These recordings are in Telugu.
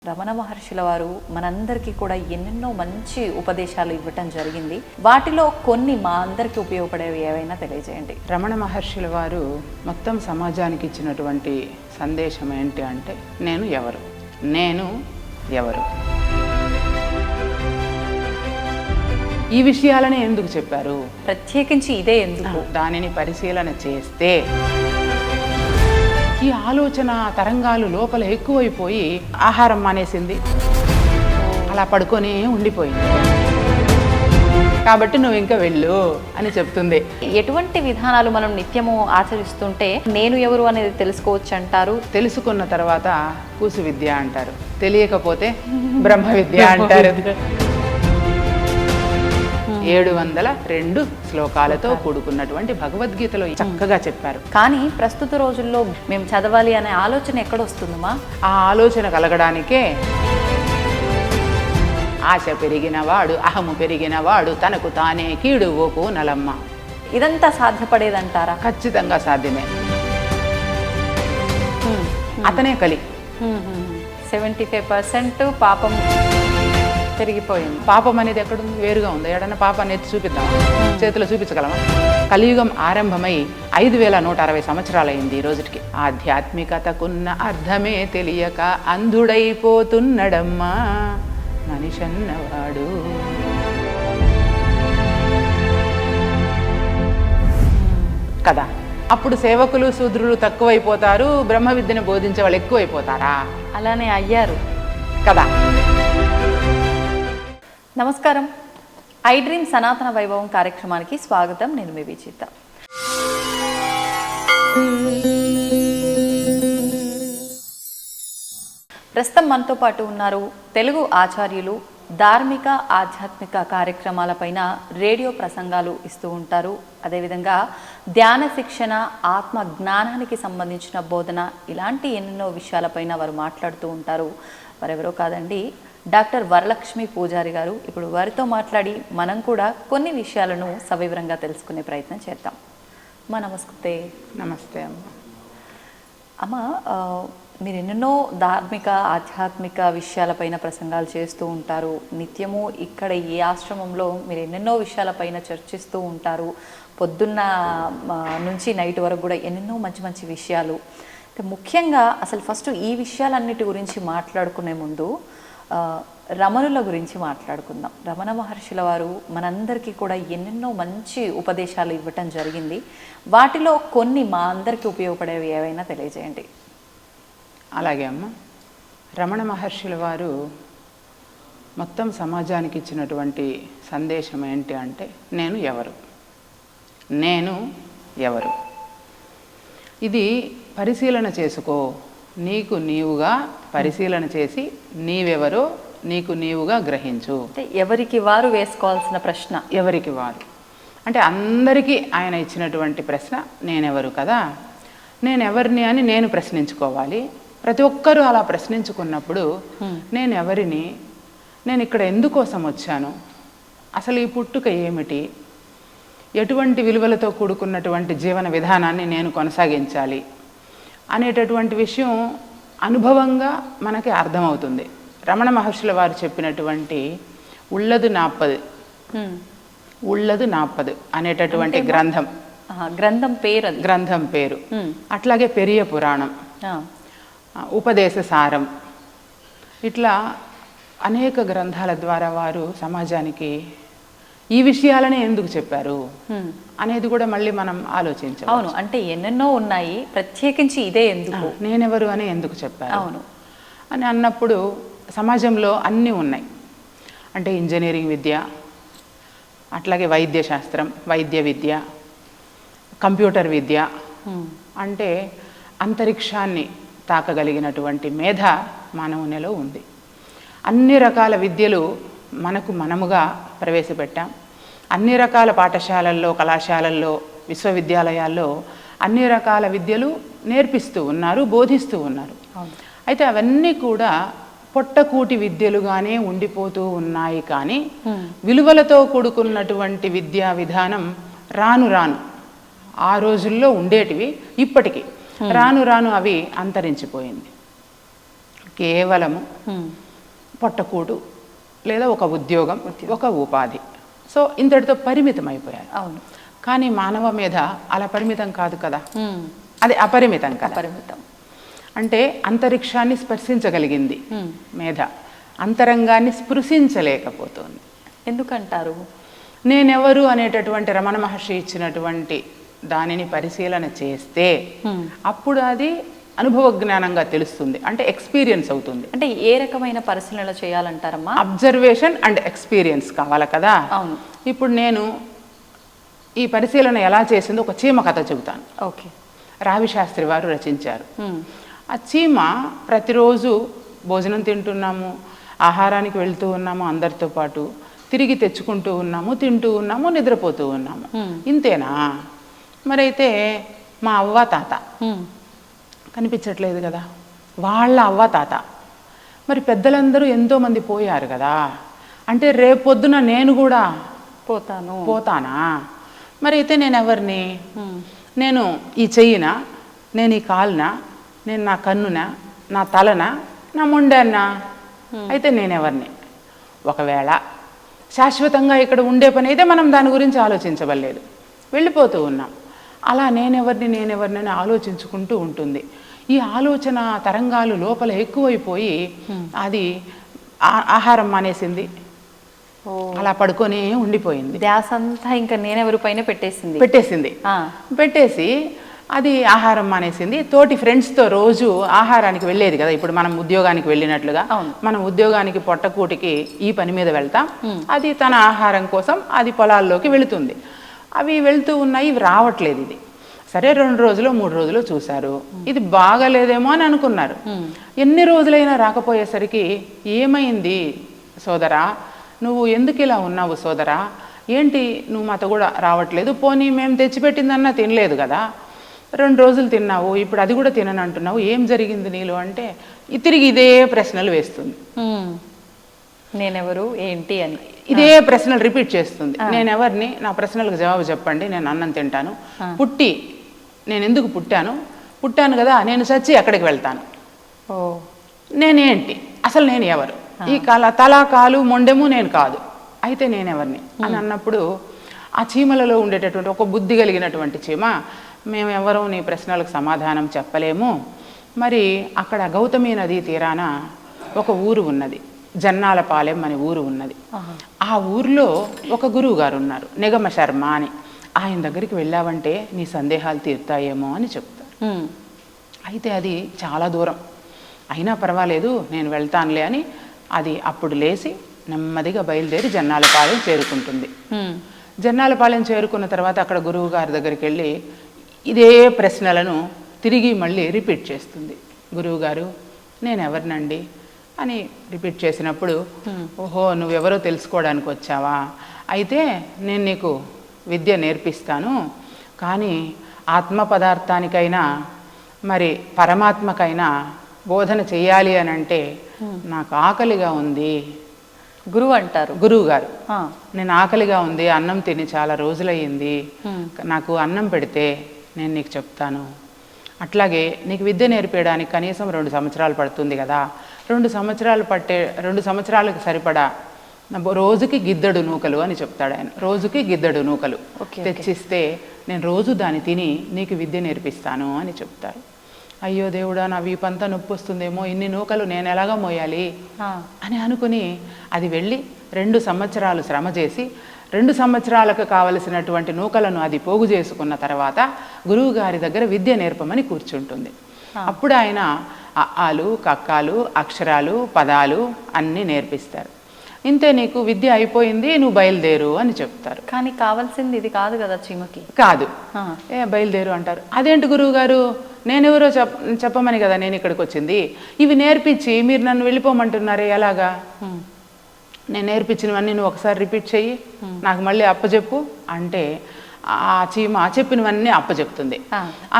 రమణ మహర్షుల వారు మనందరికీ కూడా ఎన్నెన్నో మంచి ఉపదేశాలు ఇవ్వటం జరిగింది. వాటిలో కొన్ని మా అందరికీ ఉపయోగపడేవి ఏవైనా తెలియజేయండి. రమణ మహర్షుల వారు మొత్తం సమాజానికి ఇచ్చినటువంటి సందేశం ఏంటి అంటే, నేను ఎవరు, నేను ఎవరు. ఈ విషయాలనే ఎందుకు చెప్పారు, ప్రత్యేకించి ఇదే ఎందుకు, దానిని పరిశీలన చేస్తే ఈ ఆలోచన తరంగాలు లోపల ఎక్కువైపోయి ఆహారం మానేసింది, అలా పడుకొని ఉండిపోయింది. కాబట్టి నువ్వు ఇంకా వెళ్ళు అని చెప్తుంది. ఎటువంటి విధానాలు మనం నిత్యము ఆచరిస్తుంటే నేను ఎవరు అనేది తెలుసుకోవచ్చు అంటారు. తెలుసుకున్న తర్వాత కూసు విద్య అంటారు, తెలియకపోతే బ్రహ్మ విద్య అంటారు. 702 శ్లోకాలతో కూడుకున్నటువంటి భగవద్గీతలో చక్కగా చెప్పారు. కానీ ప్రస్తుత రోజుల్లో మేము చదవాలి అనే ఆలోచన ఎక్కడొస్తుందమ్మా? ఆ ఆలోచన కలగడానికే ఆశ పెరిగినవాడు, అహము పెరిగినవాడు తనకు తానే కీడు ఓపు నలమ్మ. ఇదంతా సాధ్యపడేదంటారా? ఖచ్చితంగా సాధ్యమే. అతనే కలి. 75% పాపం పెరిగిపోయింది. పాపం అనేది ఎక్కడుంది? వేరుగా ఉంది. ఎడన్నా పాపాన్ని ఎత్తి చూపిద్దాం, చేతిలో చూపించగలమా? కలియుగం ఆరంభమై 5160 సంవత్సరాలైంది ఈ రోజుకి. ఆధ్యాత్మికతకున్న అర్థమే తెలియక అంధుడైపోతున్నడమ్మా మనిషన్నవాడు. కదా, అప్పుడు సేవకులు శూద్రులు తక్కువైపోతారు, బ్రహ్మ విద్యను బోధించే వాళ్ళు ఎక్కువైపోతారా? అలానే అయ్యారు కదా. నమస్కారం, ఐ డ్రీమ్ సనాతన వైభవం కార్యక్రమానికి స్వాగతం. నేను మీ విచిత. ప్రస్తుతం మనతో పాటు ఉన్నారు తెలుగు ఆచార్యులు, ధార్మిక ఆధ్యాత్మిక కార్యక్రమాలపైన రేడియో ప్రసంగాలు ఇస్తూ ఉంటారు. అదేవిధంగా ధ్యాన శిక్షణ, ఆత్మ జ్ఞానానికి సంబంధించిన బోధన, ఇలాంటి ఎన్నెన్నో విషయాలపైన వారు మాట్లాడుతూ ఉంటారు. వారెవరో కాదండి, డాక్టర్ వరలక్ష్మి పూజారి గారు. ఇప్పుడు వారితో మాట్లాడి మనం కూడా కొన్ని విషయాలను సవివరంగా తెలుసుకునే ప్రయత్నం చేద్దాం. అమ్మా నమస్తే. నమస్తే అమ్మ. అమ్మ, మీరు ఎన్నెన్నో ధార్మిక ఆధ్యాత్మిక విషయాలపైన ప్రసంగాలు చేస్తూ ఉంటారు. నిత్యము ఇక్కడ ఈ ఆశ్రమంలో మీరు ఎన్నెన్నో విషయాలపైన చర్చిస్తూ ఉంటారు. పొద్దున్న నుంచి నైట్ వరకు కూడా ఎన్నెన్నో మంచి మంచి విషయాలు. ముఖ్యంగా అసలు ఫస్ట్ ఈ విషయాలన్నిటి గురించి మాట్లాడుకునే ముందు రమణుల గురించి మాట్లాడుకుందాం. రమణ మహర్షుల వారు మనందరికీ కూడా ఎన్నెన్నో మంచి ఉపదేశాలు ఇవ్వటం జరిగింది. వాటిలో కొన్ని మా అందరికీ ఉపయోగపడేవి ఏవైనా తెలియజేయండి. అలాగే అమ్మ. రమణ మహర్షుల వారు మొత్తం సమాజానికి ఇచ్చినటువంటి సందేశం ఏంటి అంటే, నేను ఎవరు, నేను ఎవరు. ఇది పరిశీలన చేసుకో, నీకు నీవుగా పరిశీలన చేసి నీవెవరో నీకు నీవుగా గ్రహించు. ఎవరికి వారు వేసుకోవాల్సిన ప్రశ్న. ఎవరికి వారు అంటే అందరికీ ఆయన ఇచ్చినటువంటి ప్రశ్న నేనెవరు కదా. నేనెవరిని అని నేను ప్రశ్నించుకోవాలి. ప్రతి ఒక్కరూ అలా ప్రశ్నించుకున్నప్పుడు నేను ఎవరిని, నేను ఇక్కడ ఎందుకోసం వచ్చాను, అసలు ఈ పుట్టుక ఏమిటి, ఎటువంటి విలువలతో కూడుకున్నటువంటి జీవన విధానాన్ని నేను కొనసాగించాలి అనేటటువంటి విషయం అనుభవంగా మనకి అర్థమవుతుంది. రమణ మహర్షుల వారు చెప్పినటువంటి ఉళ్ళదు 40 ఉళ్ళదు 40 అనేటటువంటి గ్రంథం పేరు. అట్లాగే పెరియ పురాణం, ఉపదేశ సారం, ఇట్లా అనేక గ్రంథాల ద్వారా వారు సమాజానికి ఈ విషయాలనే ఎందుకు చెప్పారు అనేది కూడా మళ్ళీ మనం ఆలోచించాలి. అవును, అంటే ఎన్నెన్నో ఉన్నాయి, ప్రత్యేకించి ఇదే ఎందుకు, నేనెవరు అని ఎందుకు చెప్పారు అవును అని అన్నప్పుడు సమాజంలో అన్నీ ఉన్నాయి. అంటే ఇంజనీరింగ్ విద్య, అట్లాగే వైద్య శాస్త్రం, వైద్య విద్య, కంప్యూటర్ విద్య, అంటే అంతరిక్షాన్ని తాకగలిగినటువంటి మేధ మానవునిలో ఉంది. అన్ని రకాల విద్యలు మనముగా ప్రవేశపెట్టాం. అన్ని రకాల పాఠశాలల్లో, కళాశాలల్లో, విశ్వవిద్యాలయాల్లో అన్ని రకాల విద్యలు నేర్పిస్తూ ఉన్నారు, బోధిస్తూ ఉన్నారు. అయితే అవన్నీ కూడా పొట్టకూటి విద్యలుగానే ఉండిపోతూ ఉన్నాయి. కానీ విలువలతో కూడుకున్నటువంటి విద్యా విధానం రాను రాను ఆ రోజుల్లో ఉండేటివి ఇప్పటికీ రాను రాను అవి అంతరించిపోయింది. కేవలము పొట్టకూడు లేదా ఒక ఉద్యోగం, ఒక ఉపాధి. సో ఇంతటితో పరిమితం అయిపోయారు. అవును. కానీ మానవ మేధ అలా పరిమితం కాదు కదా, అది అపరిమితం కదా. పరిమితం అంటే అంతరిక్షాన్ని స్పర్శించగలిగింది మేధ, అంతరంగాన్ని స్పృశించలేకపోతుంది. ఎందుకంటారు? నేనెవరు అనేటటువంటి రమణ మహర్షి ఇచ్చినటువంటి దానిని పరిశీలన చేస్తే అప్పుడు అది అనుభవ జ్ఞానంగా తెలుస్తుంది, అంటే ఎక్స్పీరియన్స్ అవుతుంది. అంటే ఏ రకమైన పరిశీలన చేయాలంటారమ్మా? అబ్జర్వేషన్ అండ్ ఎక్స్పీరియన్స్ కావాలి కదా. అవును. ఇప్పుడు నేను ఈ పరిశీలన ఎలా చేసిందో ఒక చీమ కథ చెబుతాను. ఓకే. రావి శాస్త్రి వారు రచించారు. ఆ చీమ ప్రతిరోజు భోజనం తింటున్నాము, ఆహారానికి వెళ్తూ ఉన్నాము, అందరితో పాటు తిరిగి తెచ్చుకుంటూ ఉన్నాము, తింటూ ఉన్నాము, నిద్రపోతూ ఉన్నాము. ఇంతేనా? మరైతే మా అవ్వ తాత కనిపించట్లేదు కదా, వాళ్ళ అవ్వ తాత, మరి పెద్దలందరూ ఎంతోమంది పోయారు కదా, అంటే రేపొద్దున నేను కూడా పోతానా? మరి అయితే నేను ఎవరిని? నేను ఈ చెయ్యినా, నేను ఈ కాలునా, నేను నా కన్నునా, నా తలనా, నా మొండాన్నా? అయితే నేనెవరిని? ఒకవేళ శాశ్వతంగా ఇక్కడ ఉండే పని అయితే మనం దాని గురించి ఆలోచించవలేదు, వెళ్ళిపోతూ ఉన్నాం. అలా నేనెవరిని అని ఆలోచించుకుంటూ ఉంటుంది. ఈ ఆలోచన తరంగాలు లోపల ఎక్కువైపోయి అది ఆహారం మానేసింది, అలా పడుకొని ఉండిపోయింది. ధ్యాస అంతా ఇంకా నేనెవరి పైన పెట్టేసి అది ఆహారం మానేసింది. తోటి ఫ్రెండ్స్తో రోజు ఆహారానికి వెళ్ళేది కదా, ఇప్పుడు మనం ఉద్యోగానికి వెళ్ళినట్లుగా. మనం ఉద్యోగానికి పొట్టకూటికి ఈ పని మీద వెళ్తాం, అది తన ఆహారం కోసం అది పొలాల్లోకి వెళుతుంది. అవి వెళ్తూ ఉన్నాయి, ఇవి రావట్లేదు. ఇది సరే 2 రోజులు 3 రోజులు చూశారు, ఇది బాగలేదేమో అని అనుకున్నారు. ఎన్ని రోజులైనా రాకపోయేసరికి ఏమైంది సోదరా, నువ్వు ఎందుకు ఇలా ఉన్నావు సోదరా, ఏంటి నువ్వు మాతో కూడా రావట్లేదు, పోనీ మేము తెచ్చిపెట్టిందన్నా తినలేదు కదా, 2 రోజులు తిన్నావు, ఇప్పుడు అది కూడా తిననంటున్నావు, ఏం జరిగింది నీలో అంటే తిరిగి ఇదే ప్రశ్నలు వేస్తుంది. నేనెవరు ఏంటి అని ఇదే ప్రశ్నలు రిపీట్ చేస్తుంది. నేనెవరిని, నా ప్రశ్నలకు జవాబు చెప్పండి, నేను అన్నం తింటాను, నేను ఎందుకు పుట్టాను కదా, నేను చచ్చి ఎక్కడికి వెళ్తాను, నేనేంటి, అసలు నేను ఎవరు, ఈ తల కాలు మొండెము నేను కాదు, అయితే నేనెవరిని అని అన్నప్పుడు ఆ చీమలలో ఉండేటటువంటి ఒక బుద్ధి కలిగినటువంటి చీమ, మేము ఎవరూ నీ ప్రశ్నలకు సమాధానం చెప్పలేము. మరి అక్కడ గౌతమి నదీ తీరాన ఒక ఊరు ఉన్నది, జన్నాలపాలెం అనే ఊరు ఉన్నది. ఆ ఊరిలో ఒక గురువు గారు ఉన్నారు, నిగమ శర్మ అని. ఆయన దగ్గరికి వెళ్ళావంటే నీ సందేహాలు తీరుతాయేమో అని చెప్తారు. అయితే అది చాలా దూరం, అయినా పర్వాలేదు నేను వెళ్తానులే అని అది అప్పుడు లేచి నెమ్మదిగా బయలుదేరి జన్నాలపాలెం చేరుకుంటుంది. జన్నాలపాలెం చేరుకున్న తర్వాత అక్కడ గురువు గారి దగ్గరికి వెళ్ళి ఇదే ప్రశ్నలను తిరిగి మళ్ళీ రిపీట్ చేస్తుంది. గురువుగారు నేను ఎవరినండి అని రిపీట్ చేసినప్పుడు, ఓహో నువ్వెవరో తెలుసుకోవడానికి వచ్చావా, అయితే నేను నీకు విద్య నేర్పిస్తాను, కానీ ఆత్మ పదార్థానికైనా మరి పరమాత్మకైనా బోధన చెయ్యాలి అని అంటే నాకు ఆకలిగా ఉంది. గురువు గారు నేను ఆకలిగా ఉంది, అన్నం తిని చాలా రోజులయ్యింది, నాకు అన్నం పెడితే నేను నీకు చెప్తాను. అట్లాగే నీకు విద్య నేర్పేయడానికి కనీసం 2 సంవత్సరాలు పడుతుంది కదా, 2 సంవత్సరాలకు సరిపడా రోజుకి గిద్దెడు నూకలు అని చెప్తాడు ఆయన. రోజుకి గిద్దెడు నూకలు తెచ్చిస్తే నేను రోజు దాన్ని తిని నీకు విద్య నేర్పిస్తాను అని చెప్తారు. అయ్యో దేవుడా, నా వీపంతా నొప్పి వస్తుందేమో, ఇన్ని నూకలు నేను ఎలాగా మోయాలి అని అనుకుని అది వెళ్ళి 2 సంవత్సరాలు శ్రమ చేసి 2 సంవత్సరాలకు కావలసినటువంటి నూకలను అది పోగు చేసుకున్న తర్వాత గురువు గారి దగ్గర విద్య నేర్పమని కూర్చుంటుంది. అప్పుడు ఆయన అఆలు, కక్కాలు, అక్షరాలు, పదాలు అన్నీ నేర్పిస్తారు. ఇంతే, నీకు విద్య అయిపోయింది, నువ్వు బయలుదేరు అని చెప్తారు. కానీ కావాల్సింది ఇది కాదు కదా చీమకి. కాదు, బయలుదేరు అంటారు. అదేంటి గురువు గారు, నేనెవరో చెప్పమని కదా నేను ఇక్కడికి వచ్చింది, ఇవి నేర్పించి మీరు నన్ను వెళ్ళిపోమంటున్నారే ఎలాగా, నేను నేర్పించినవన్నీ నువ్వు ఒకసారి రిపీట్ చెయ్యి, నాకు మళ్ళీ అప్పచెప్పు అంటే ఆ చీమ చెప్పినవన్నీ అప్పచెప్తుంది.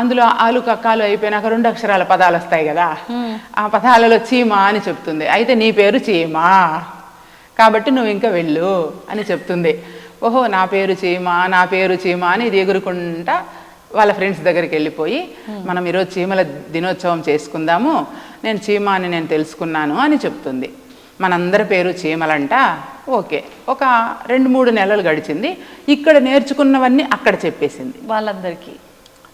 అందులో ఆలు కక్కాలు అయిపోయినాక 2 అక్షరాల పదాలు వస్తాయి కదా, ఆ పదాలలో చీమ అని చెప్తుంది. అయితే నీ పేరు చీమ కాబట్టి నువ్వు ఇంకా వెళ్ళు అని చెప్తుంది. ఓహో నా పేరు చీమ అని ఇది ఎగురుకుంటా వాళ్ళ ఫ్రెండ్స్ దగ్గరికి వెళ్ళిపోయి, మనం ఈరోజు చీమల దినోత్సవం చేసుకుందాము, నేను చీమ అని నేను తెలుసుకున్నాను అని చెప్తుంది. మనందరి పేరు చీమలంట. ఓకే, ఒక 2-3 నెలలు గడిచింది. ఇక్కడ నేర్చుకున్నవన్నీ అక్కడ చెప్పేసింది వాళ్ళందరికీ.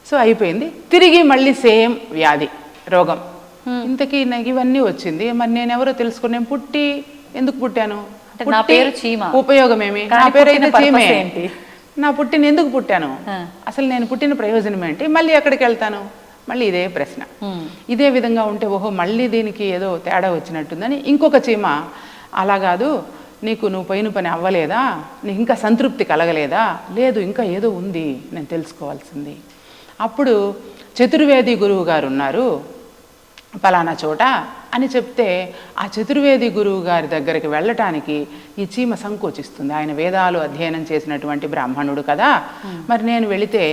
సో అయిపోయింది. తిరిగి మళ్ళీ సేమ్ వ్యాధి, రోగం. ఇంతకీ నాకు ఇవన్నీ వచ్చింది, మరి నేను ఎవరో తెలుసుకుని నేను ఎందుకు పుట్టాను, నా పేరు చీమ, ఉపయోగం ఏమి, నా పేరు అయితే చీమే, నా పుట్టిన ఎందుకు పుట్టాను, అసలు నేను పుట్టిన ప్రయోజనం ఏంటి, మళ్ళీ ఎక్కడికి వెళ్తాను, మళ్ళీ ఇదే ప్రశ్న. ఇదే విధంగా ఉంటే ఓహో మళ్ళీ దీనికి ఏదో తేడా వచ్చినట్టుందని ఇంకొక చీమ, అలా కాదు, నువ్వు పోయిన పని అవ్వలేదా, నీకు ఇంకా సంతృప్తి కలగలేదా, లేదు ఇంకా ఏదో ఉంది నేను తెలుసుకోవాల్సింది. అప్పుడు చతుర్వేది గురువు గారు ఉన్నారు పలానా చోట అని చెప్తే, ఆ చతుర్వేది గురువు గారి దగ్గరికి వెళ్ళటానికి ఈ చీమ సంకోచిస్తుంది. ఆయన వేదాలు అధ్యయనం చేసినటువంటి బ్రాహ్మణుడు కదా, మరి నేను వెళితే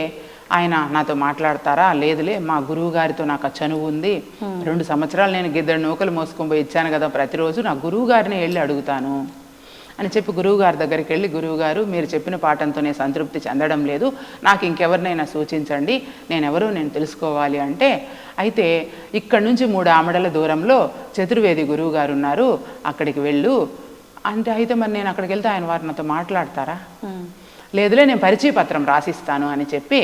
ఆయన నాతో మాట్లాడతారా, లేదులే మా గురువు గారితో నాకు చనువు ఉంది, 2 సంవత్సరాలు నేను గిద్దరు నూకలు మోసుకొని పోయి ఇచ్చాను కదా, ప్రతిరోజు నా గురువు గారిని వెళ్ళి అడుగుతాను అని చెప్పి గురువుగారి దగ్గరికి వెళ్ళి, గురువుగారు మీరు చెప్పిన పాఠంతో నేను సంతృప్తి చెందడం లేదు, నాకు ఇంకెవరినైనా సూచించండి, నేను తెలుసుకోవాలి అంటే, అయితే ఇక్కడ నుంచి 3 ఆమడల దూరంలో చతుర్వేది గురువు గారు ఉన్నారు, అక్కడికి వెళ్ళు అంటే, అయితే మరి నేను అక్కడికి వెళ్తే ఆయన వారు నాతో మాట్లాడతారా, లేదులే నేను పరిచయ పత్రం రాసిస్తాను అని చెప్పి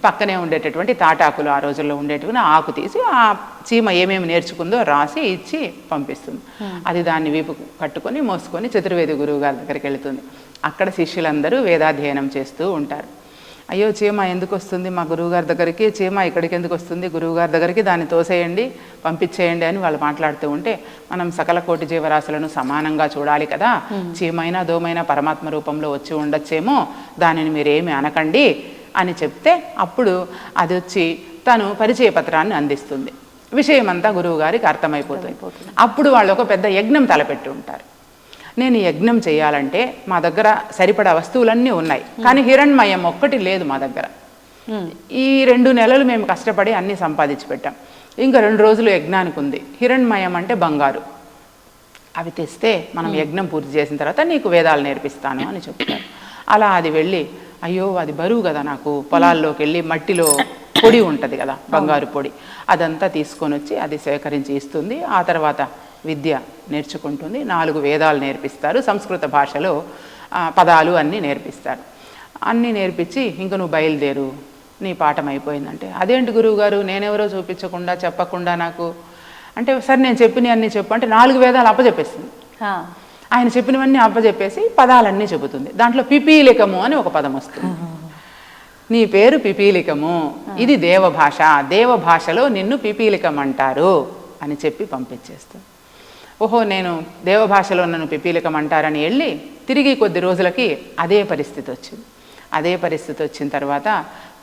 పక్కనే ఉండేటటువంటి తాటాకులు, ఆ రోజుల్లో ఉండేటువంటి ఆకు తీసి ఆ చీమ ఏమేమి నేర్చుకుందో రాసి ఇచ్చి పంపిస్తుంది. అది దాన్ని వీపు కట్టుకొని మోసుకొని చతుర్వేది గురువు గారి దగ్గరికి వెళుతుంది. అక్కడ శిష్యులందరూ వేదాధ్యయనం చేస్తూ ఉంటారు. అయ్యో చీమ ఎందుకు వస్తుంది మా గురువుగారి దగ్గరికి, చీమ ఇక్కడికి ఎందుకు వస్తుంది గురువుగారి దగ్గరికి, దాన్ని తోసేయండి పంపించేయండి అని వాళ్ళు మాట్లాడుతూ ఉంటే, మనం సకల కోటి జీవరాశులను సమానంగా చూడాలి కదా, చీమైనా దోమైనా పరమాత్మ రూపంలో వచ్చి ఉండొచ్చేమో, దానిని మీరేమి అనకండి అని చెప్తే, అప్పుడు అది వచ్చి తను పరిచయ పత్రాన్ని అందిస్తుంది. విషయమంతా గురువుగారికి అర్థమైపోతుంది. అప్పుడు వాళ్ళు ఒక పెద్ద యజ్ఞం తలపెట్టి ఉంటారు. నేను యజ్ఞం చేయాలంటే మా దగ్గర సరిపడా వస్తువులన్నీ ఉన్నాయి, కానీ హిరణ్మయం ఒక్కటి లేదు మా దగ్గర. ఈ 2 నెలలు మేము కష్టపడి అన్నీ సంపాదించి పెట్టాం, ఇంకా 2 రోజులు యజ్ఞానికి ఉంది. హిరణ్మయం అంటే బంగారు, అవి తెస్తే మనం యజ్ఞం పూర్తి చేసిన తర్వాత నీకు వేదాలు నేర్పిస్తాను అని చెప్తారు. అలా అది వెళ్ళి, అయ్యో అది బరువు కదా, నాకు పొలాల్లోకి వెళ్ళి మట్టిలో పొడి ఉంటుంది కదా బంగారు పొడి, అదంతా తీసుకొని వచ్చి అది సేకరించి ఇస్తుంది. ఆ తర్వాత విద్య నేర్చుకుంటుంది. 4 వేదాలు నేర్పిస్తారు, సంస్కృత భాషలో పదాలు అన్నీ నేర్పిస్తారు. అన్నీ నేర్పించి ఇంక నువ్వు బయలుదేరు, నీ పాఠం అయిపోయిందంటే, అదేంటి గురువుగారు నేనెవరో చూపించకుండా చెప్పకుండా నాకు అంటే, సరే నేను చెప్పినవన్నీ చెప్పు అంటే 4 వేదాలు అప్పచెప్పేస్తుంది. ఆయన చెప్పినవన్నీ అప్పచెప్పేసి పదాలన్నీ చెబుతుంది. దాంట్లో పిపీలికము అని ఒక పదం వస్తుంది. నీ పేరు పిపీలికము, ఇది దేవభాష, దేవభాషలో నిన్ను పిపీలికం అంటారు అని చెప్పి పంపించేస్తుంది. ఓహో నేను దేవభాషలో నన్ను పిపీలికం అంటారని వెళ్ళి తిరిగి కొద్ది రోజులకి అదే పరిస్థితి వచ్చింది. అదే పరిస్థితి వచ్చిన తర్వాత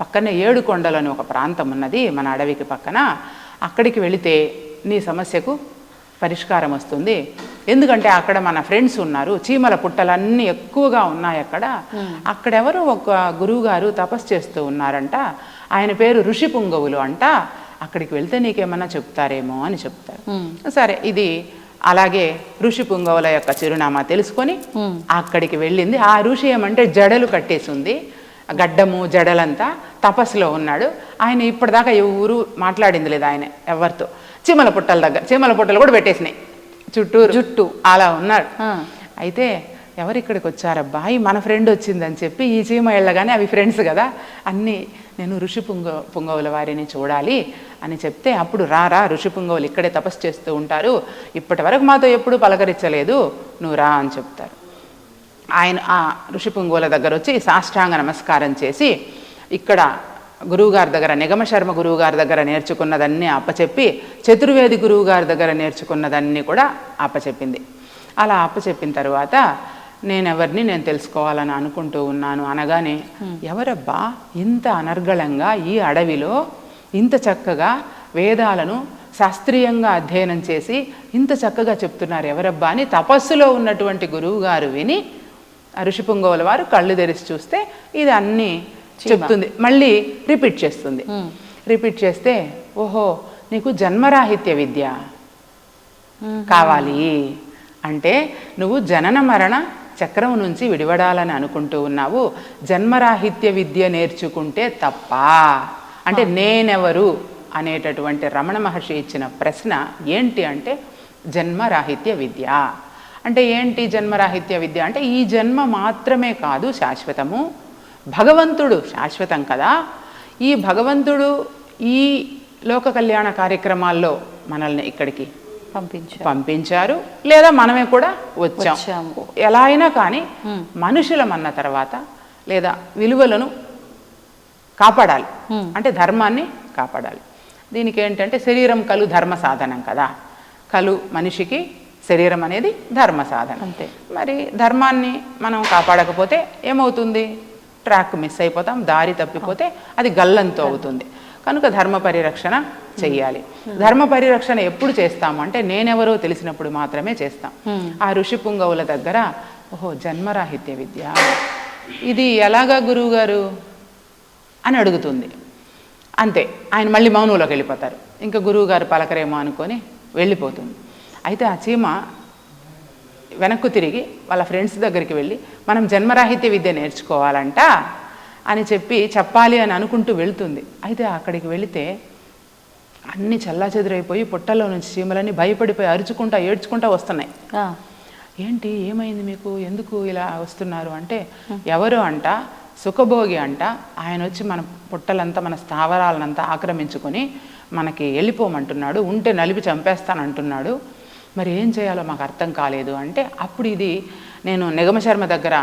పక్కనే 7 కొండలని ఒక ప్రాంతం ఉన్నది మన అడవికి పక్కన, అక్కడికి వెళితే నీ సమస్యకు పరిష్కారం వస్తుంది, ఎందుకంటే అక్కడ మన ఫ్రెండ్స్ ఉన్నారు, చీమల పుట్టలన్నీ ఎక్కువగా ఉన్నాయి అక్కడెవరో ఒక గురువుగారు తపస్సు చేస్తూ ఉన్నారంట, ఆయన పేరు ఋషి పుంగవులు అంట, అక్కడికి వెళ్తే నీకేమన్నా చెప్తారేమో అని చెప్తారు. సరే ఇది అలాగే ఋషి పుంగవుల యొక్క చిరునామా తెలుసుకొని అక్కడికి వెళ్ళింది. ఆ ఋషి ఏమంటే జడలు కట్టేసి ఉంది, గడ్డము జడలంతా, తపస్సులో ఉన్నాడు. ఆయన ఇప్పటిదాకా ఎవరు మాట్లాడింది లేదు ఆయన ఎవరితో. చీమల పుట్టల దగ్గర చీమల పుట్టలు కూడా పెట్టేసినాయి చుట్టూరు, జుట్టు అలా ఉన్నాడు. అయితే ఎవరు ఇక్కడికి వచ్చారబ్బా, ఈ మన ఫ్రెండ్ వచ్చిందని చెప్పి ఈ చీమ వెళ్ళగానే అవి ఫ్రెండ్స్ కదా అన్నీ, నేను ఋషి పుంగవుల వారిని చూడాలి అని చెప్తే, అప్పుడు రా ఋషి పుంగవులు ఇక్కడే తపస్సు చేస్తూ ఉంటారు, ఇప్పటి వరకు మాతో ఎప్పుడూ పలకరించలేదు, నువ్వు రా అని చెప్తారు. ఆయన ఆ ఋషి పుంగవుల దగ్గర వచ్చి సాష్టాంగ నమస్కారం చేసి, ఇక్కడ గురువుగారి దగ్గర నిగమశర్మ గురువుగారి దగ్గర నేర్చుకున్నదన్నీ అప్పచెప్పి, చతుర్వేది గురువుగారి దగ్గర నేర్చుకున్నదన్నీ కూడా అప్పచెప్పింది. అలా అప్పచెప్పిన తర్వాత నేనెవరిని నేను తెలుసుకోవాలని అనుకుంటూ ఉన్నాను అనగానే, ఎవరబ్బా ఇంత అనర్గళంగా ఈ అడవిలో ఇంత చక్కగా వేదాలను శాస్త్రీయంగా అధ్యయనం చేసి ఇంత చక్కగా చెప్తున్నారు ఎవరబ్బా అని తపస్సులో ఉన్నటువంటి గురువుగారు విని ఋషిపుంగవుల వారు కళ్ళు తెరిచి చూస్తే ఇది అన్నీ చెప్తుంది. మళ్ళీ రిపీట్ చేస్తుంది. రిపీట్ చేస్తే, ఓహో నీకు జన్మరాహిత్య విద్య కావాలి అంటే, నువ్వు జనన మరణ చక్రం నుంచి విడివడాలని అనుకుంటూ ఉన్నావు, జన్మరాహిత్య విద్య నేర్చుకుంటే తప్ప అంటే నేనెవరు అనేటటువంటి రమణ మహర్షి ఇచ్చిన ప్రశ్న ఏంటి అంటే జన్మరాహిత్య విద్య. అంటే ఏంటి జన్మరాహిత్య విద్య అంటే ఈ జన్మ మాత్రమే కాదు శాశ్వతము, భగవంతుడు శాశ్వతం కదా. ఈ భగవంతుడు ఈ లోక కళ్యాణ కార్యక్రమాల్లో మనల్ని ఇక్కడికి పంపించారు, లేదా మనమే కూడా వచ్చాము. ఎలా అయినా కానీ మనుషులమన్న తర్వాత లేదా విలువలను కాపాడాలి, అంటే ధర్మాన్ని కాపాడాలి. దీనికి ఏంటంటే శరీరం కలు ధర్మ సాధనం కదా. కలు మనిషికి శరీరం అనేది ధర్మ సాధనం. అంతే. మరి ధర్మాన్ని మనం కాపాడకపోతే ఏమవుతుంది? ట్రాక్ మిస్ అయిపోతాం, దారి తప్పిపోతే అది గల్లంతో అవుతుంది. కనుక ధర్మ పరిరక్షణ చెయ్యాలి. ధర్మ పరిరక్షణ ఎప్పుడు చేస్తాము అంటే నేనెవరో తెలిసినప్పుడు మాత్రమే చేస్తాం. ఆ ఋషి పుంగవుల దగ్గర ఓహో జన్మరాహిత్య విద్య ఇది ఎలాగా గురువు గారు అని అడుగుతుంది. అంతే, ఆయన మళ్ళీ మౌనంలోకి వెళ్ళిపోతారు. ఇంకా గురువు గారు పలకరేమో అనుకొని వెళ్ళిపోతుంది. అయితే ఆ చీమ వెనక్కు తిరిగి వాళ్ళ ఫ్రెండ్స్ దగ్గరికి వెళ్ళి మనం జన్మరాహిత్య విద్య నేర్చుకోవాలంట అని చెప్పాలి అని అనుకుంటూ వెళ్తుంది. అయితే అక్కడికి వెళితే అన్నీ చల్లాచెదురైపోయి పుట్టలో నుంచి చీమలన్నీ భయపడిపోయి అరుచుకుంటా ఏడ్చుకుంటా వస్తున్నాయి. ఏంటి ఏమైంది మీకు, ఎందుకు ఇలా వస్తున్నారు అంటే ఎవరు అంట సుఖభోగి అంట, ఆయన వచ్చి మన పుట్టలంతా మన స్థావరాలనంతా ఆక్రమించుకొని మనకి వెళ్ళిపోమంటున్నాడు, ఉంటే నలిపి చంపేస్తానంటున్నాడు, మరి ఏం చేయాలో మాకు అర్థం కాలేదు అంటే అప్పుడు ఇది నేను నిగమశర్మ దగ్గర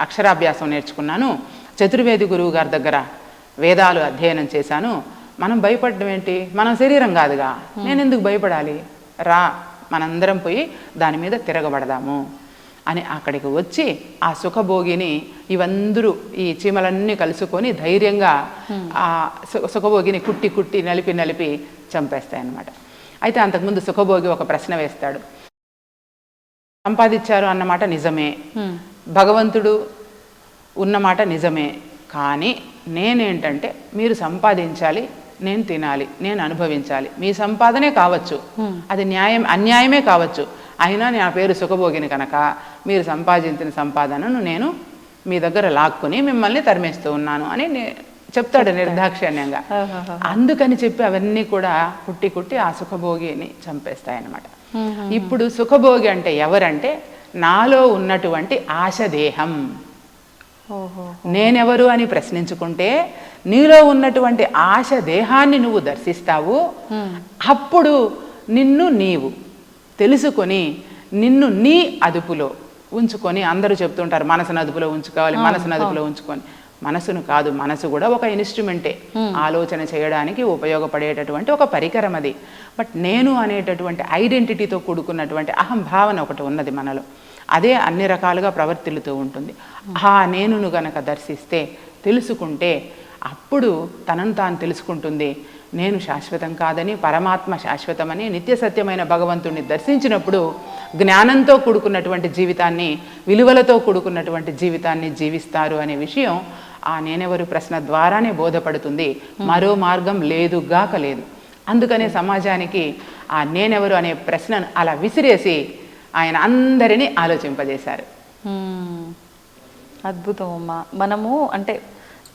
అక్షరాభ్యాసం నేర్చుకున్నాను, చతుర్వేది గురువు గారి దగ్గర వేదాలు అధ్యయనం చేశాను, మనం భయపడడం ఏంటి, మనం శరీరం కాదుగా, నేను ఎందుకు భయపడాలి, రా మనందరం పోయి దాని మీద తిరగబడదాము అని అక్కడికి వచ్చి ఆ సుఖభోగిని ఇవందరూ ఈ చీమలన్నీ కలుసుకొని ధైర్యంగా ఆ సుఖభోగిని కుట్టి నలిపి చంపేస్తాయన్నమాట. అయితే అంతకుముందు సుఖభోగి ఒక ప్రశ్న వేస్తాడు. సంపాదించారు అన్నమాట నిజమే, భగవంతుడు ఉన్నమాట నిజమే, కానీ నేనేంటంటే మీరు సంపాదించాలి, నేను తినాలి, నేను అనుభవించాలి, మీ సంపాదనే కావచ్చు, అది అన్యాయమే కావచ్చు, అయినా నా పేరు సుఖభోగిని కనుక మీరు సంపాదించిన సంపాదనను నేను మీ దగ్గర లాక్కుని మిమ్మల్ని తరిమేస్తూ ఉన్నాను అని చెప్తాడు నిర్దాక్షిణ్యంగా. అందుకని చెప్పి అవన్నీ కూడా కుట్టి ఆ సుఖభోగిని చంపేస్తాయన్నమాట. ఇప్పుడు సుఖభోగి అంటే ఎవరంటే నాలో ఉన్నటువంటి ఆశదేహం. నేనెవరు అని ప్రశ్నించుకుంటే నీలో ఉన్నటువంటి ఆశ దేహాన్ని నువ్వు దర్శిస్తావు. అప్పుడు నిన్ను నీవు తెలుసుకొని నిన్ను నీ అదుపులో ఉంచుకొని, అందరూ చెప్తుంటారు మనసును అదుపులో ఉంచుకోవాలి, మనసును అదుపులో ఉంచుకొని, మనసును కాదు, మనసు కూడా ఒక ఇన్స్ట్రుమెంటే, ఆలోచన చేయడానికి ఉపయోగపడేటటువంటి ఒక పరికరం అది. బట్ నేను అనేటటువంటి ఐడెంటిటీతో కూడుకున్నటువంటి అహం భావన ఒకటి ఉన్నది మనలో, అదే అన్ని రకాలుగా ప్రవర్తిల్లుతూ ఉంటుంది. ఆ నేనును గనక దర్శిస్తే తెలుసుకుంటే అప్పుడు తనను తాను తెలుసుకుంటుంది. నేను శాశ్వతం కాదని, పరమాత్మ శాశ్వతమని, నిత్య సత్యమైన భగవంతుడిని దర్శించినప్పుడు జ్ఞానంతో కూడుకున్నటువంటి జీవితాన్ని, విలువలతో కూడుకున్నటువంటి జీవితాన్ని జీవిస్తారు అనే విషయం ఆ నేనెవరు ప్రశ్న ద్వారానే బోధపడుతుంది. మరో మార్గం లేదుగాక లేదు. అందుకనే సమాజానికి ఆ నేనెవరు అనే ప్రశ్నను అలా విసిరేసి ఆయన అందరినీ ఆలోచింపజేశారు. అద్భుతం అమ్మా. మనము అంటే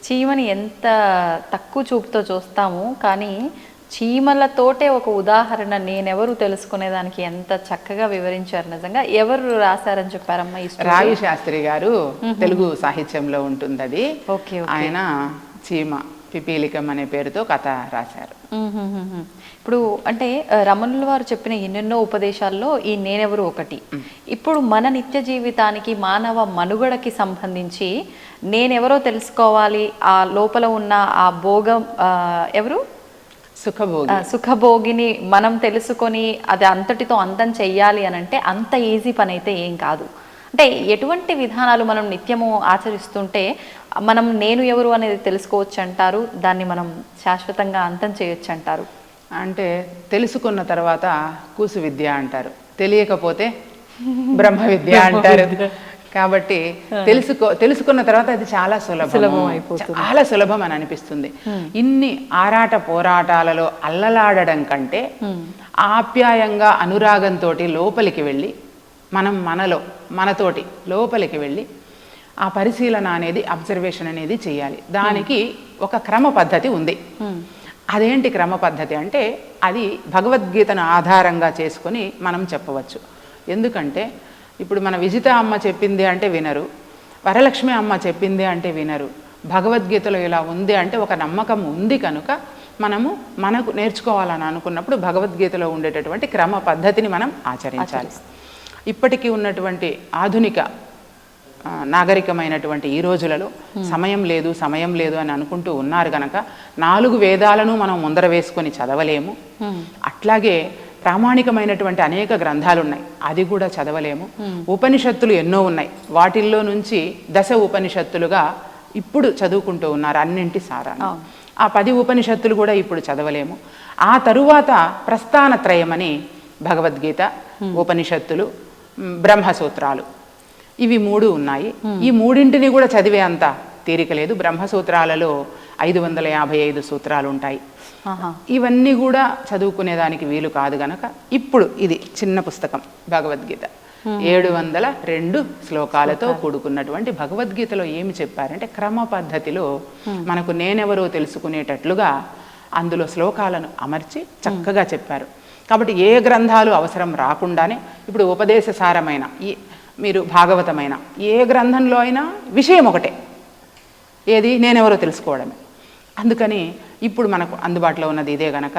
చీమని ఎంత తక్కువ చూపుతో చూస్తాము, కానీ చీమలతోటే ఒక ఉదాహరణ నేనెవరు తెలుసుకునేదానికి ఎంత చక్కగా వివరించారు. నిజంగా ఎవరు రాశారని చెప్పారమ్మా? రావి శాస్త్రి గారు, తెలుగు సాహిత్యంలో ఉంటుంది అది. ఆయన చీమ పిపీలికం అనే పేరుతో కథ రాశారు. ఇప్పుడు అంటే రమణుల వారు చెప్పిన ఎన్నెన్నో ఉపదేశాల్లో ఈ నేనెవరు ఒకటి. ఇప్పుడు మన నిత్య జీవితానికి, మానవ మనుగడకి సంబంధించి నేనెవరో తెలుసుకోవాలి, ఆ లోపల ఉన్న ఆ భోగం ఎవరు సుఖభోగిని మనం తెలుసుకొని అది అంతటితో అంతం చెయ్యాలి అని అంటే అంత ఈజీ పని అయితే ఏం కాదు. అంటే ఎటువంటి విధానాలు మనం నిత్యము ఆచరిస్తుంటే మనం నేను ఎవరు అనేది తెలుసుకోవచ్చు అంటారు, దాన్ని మనం శాశ్వతంగా అంతం చేయొచ్చు అంటారు? అంటే తెలుసుకున్న తర్వాత కూసు విద్య అంటారు, తెలియకపోతే బ్రహ్మ విద్య అంటారు. కాబట్టి తెలుసుకున్న తర్వాత అది చాలా సులభం అయిపోతుంది, చాలా సులభం అని అనిపిస్తుంది. ఇన్ని ఆరాట పోరాటాలలో అల్లలాడడం కంటే ఆప్యాయంగా అనురాగంతో లోపలికి వెళ్ళి మనం మనతోటి లోపలికి వెళ్ళి ఆ పరిశీలన అనేది, అబ్జర్వేషన్ అనేది చేయాలి. దానికి ఒక క్రమ పద్ధతి ఉంది. అదేంటి క్రమ పద్ధతి అంటే అది భగవద్గీతను ఆధారంగా చేసుకొని మనం చెప్పవచ్చు. ఎందుకంటే ఇప్పుడు మన విజిత అమ్మ చెప్పింది అంటే వినరు, వరలక్ష్మి అమ్మ చెప్పింది అంటే వినరు. భగవద్గీతలో ఇలా ఉంది అంటే ఒక నమ్మకం ఉంది కనుక మనకు నేర్చుకోవాలని అనుకున్నప్పుడు భగవద్గీతలో ఉండేటటువంటి క్రమ పద్ధతిని మనం ఆచరించాలి. ఇప్పటికీ ఉన్నటువంటి ఆధునిక నాగరికమైనటువంటి ఈ రోజులలో సమయం లేదు అని అనుకుంటూ ఉన్నారు కనుక 4 వేదాలను మనం ముందర వేసుకొని చదవలేము. అట్లాగే ప్రామాణికమైనటువంటి అనేక గ్రంథాలు ఉన్నాయి, అది కూడా చదవలేము. ఉపనిషత్తులు ఎన్నో ఉన్నాయి, వాటిల్లో నుంచి 10 ఉపనిషత్తులుగా ఇప్పుడు చదువుకుంటూ ఉన్నారు అన్నింటి సారాన్ని. ఆ 10 ఉపనిషత్తులు కూడా ఇప్పుడు చదవలేము. ఆ తరువాత ప్రస్థానత్రయమని భగవద్గీత, ఉపనిషత్తులు, బ్రహ్మసూత్రాలు, ఇవి 3 ఉన్నాయి. ఈ మూడింటిని కూడా చదివే అంత తీరిక లేదు. బ్రహ్మసూత్రాలలో 555 సూత్రాలు ఉంటాయి. ఇవన్నీ కూడా చదువుకునేదానికి వీలు కాదు గనక ఇప్పుడు ఇది చిన్న పుస్తకం భగవద్గీత, 702 శ్లోకాలతో కూడుకున్నటువంటి భగవద్గీతలో ఏమి చెప్పారంటే క్రమ పద్ధతిలో మనకు నేనెవరో తెలుసుకునేటట్లుగా అందులో శ్లోకాలను అమర్చి చక్కగా చెప్పారు. కాబట్టి ఏ గ్రంథాలు అవసరం రాకుండానే ఇప్పుడు ఉపదేశసారమైన మీరు భాగవతమైన ఏ గ్రంథంలో అయినా విషయం ఒకటే, ఏది నేనెవరో తెలుసుకోవడమే. అందుకని ఇప్పుడు మనకు అందుబాటులో ఉన్నది ఇదే గనక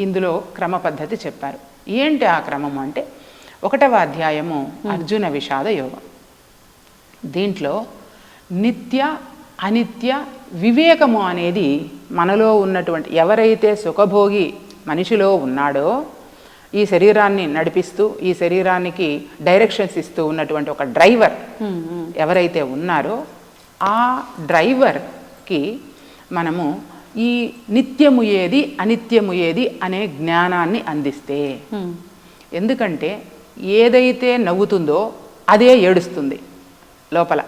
ఇందులో క్రమ పద్ధతి చెప్పారు. ఏంటి ఆ క్రమము అంటే 1వ అధ్యాయము అర్జున విషాద యోగం. దీంట్లో నిత్య అనిత్య వివేకము అనేది మనలో ఉన్నటువంటి ఎవరైతే సుఖభోగి మనిషిలో ఉన్నాడో, ఈ శరీరాన్ని నడిపిస్తూ ఈ శరీరానికి డైరెక్షన్స్ ఇస్తూ ఉన్నటువంటి ఒక డ్రైవర్ ఎవరైతే ఉన్నారో ఆ డ్రైవర్కి మనము ఈ నిత్యము ఏది అనిత్యము ఏది అనే జ్ఞానాన్ని అందిస్తే, ఎందుకంటే ఏదైతే నవ్వుతుందో అదే ఏడుస్తుంది లోపల,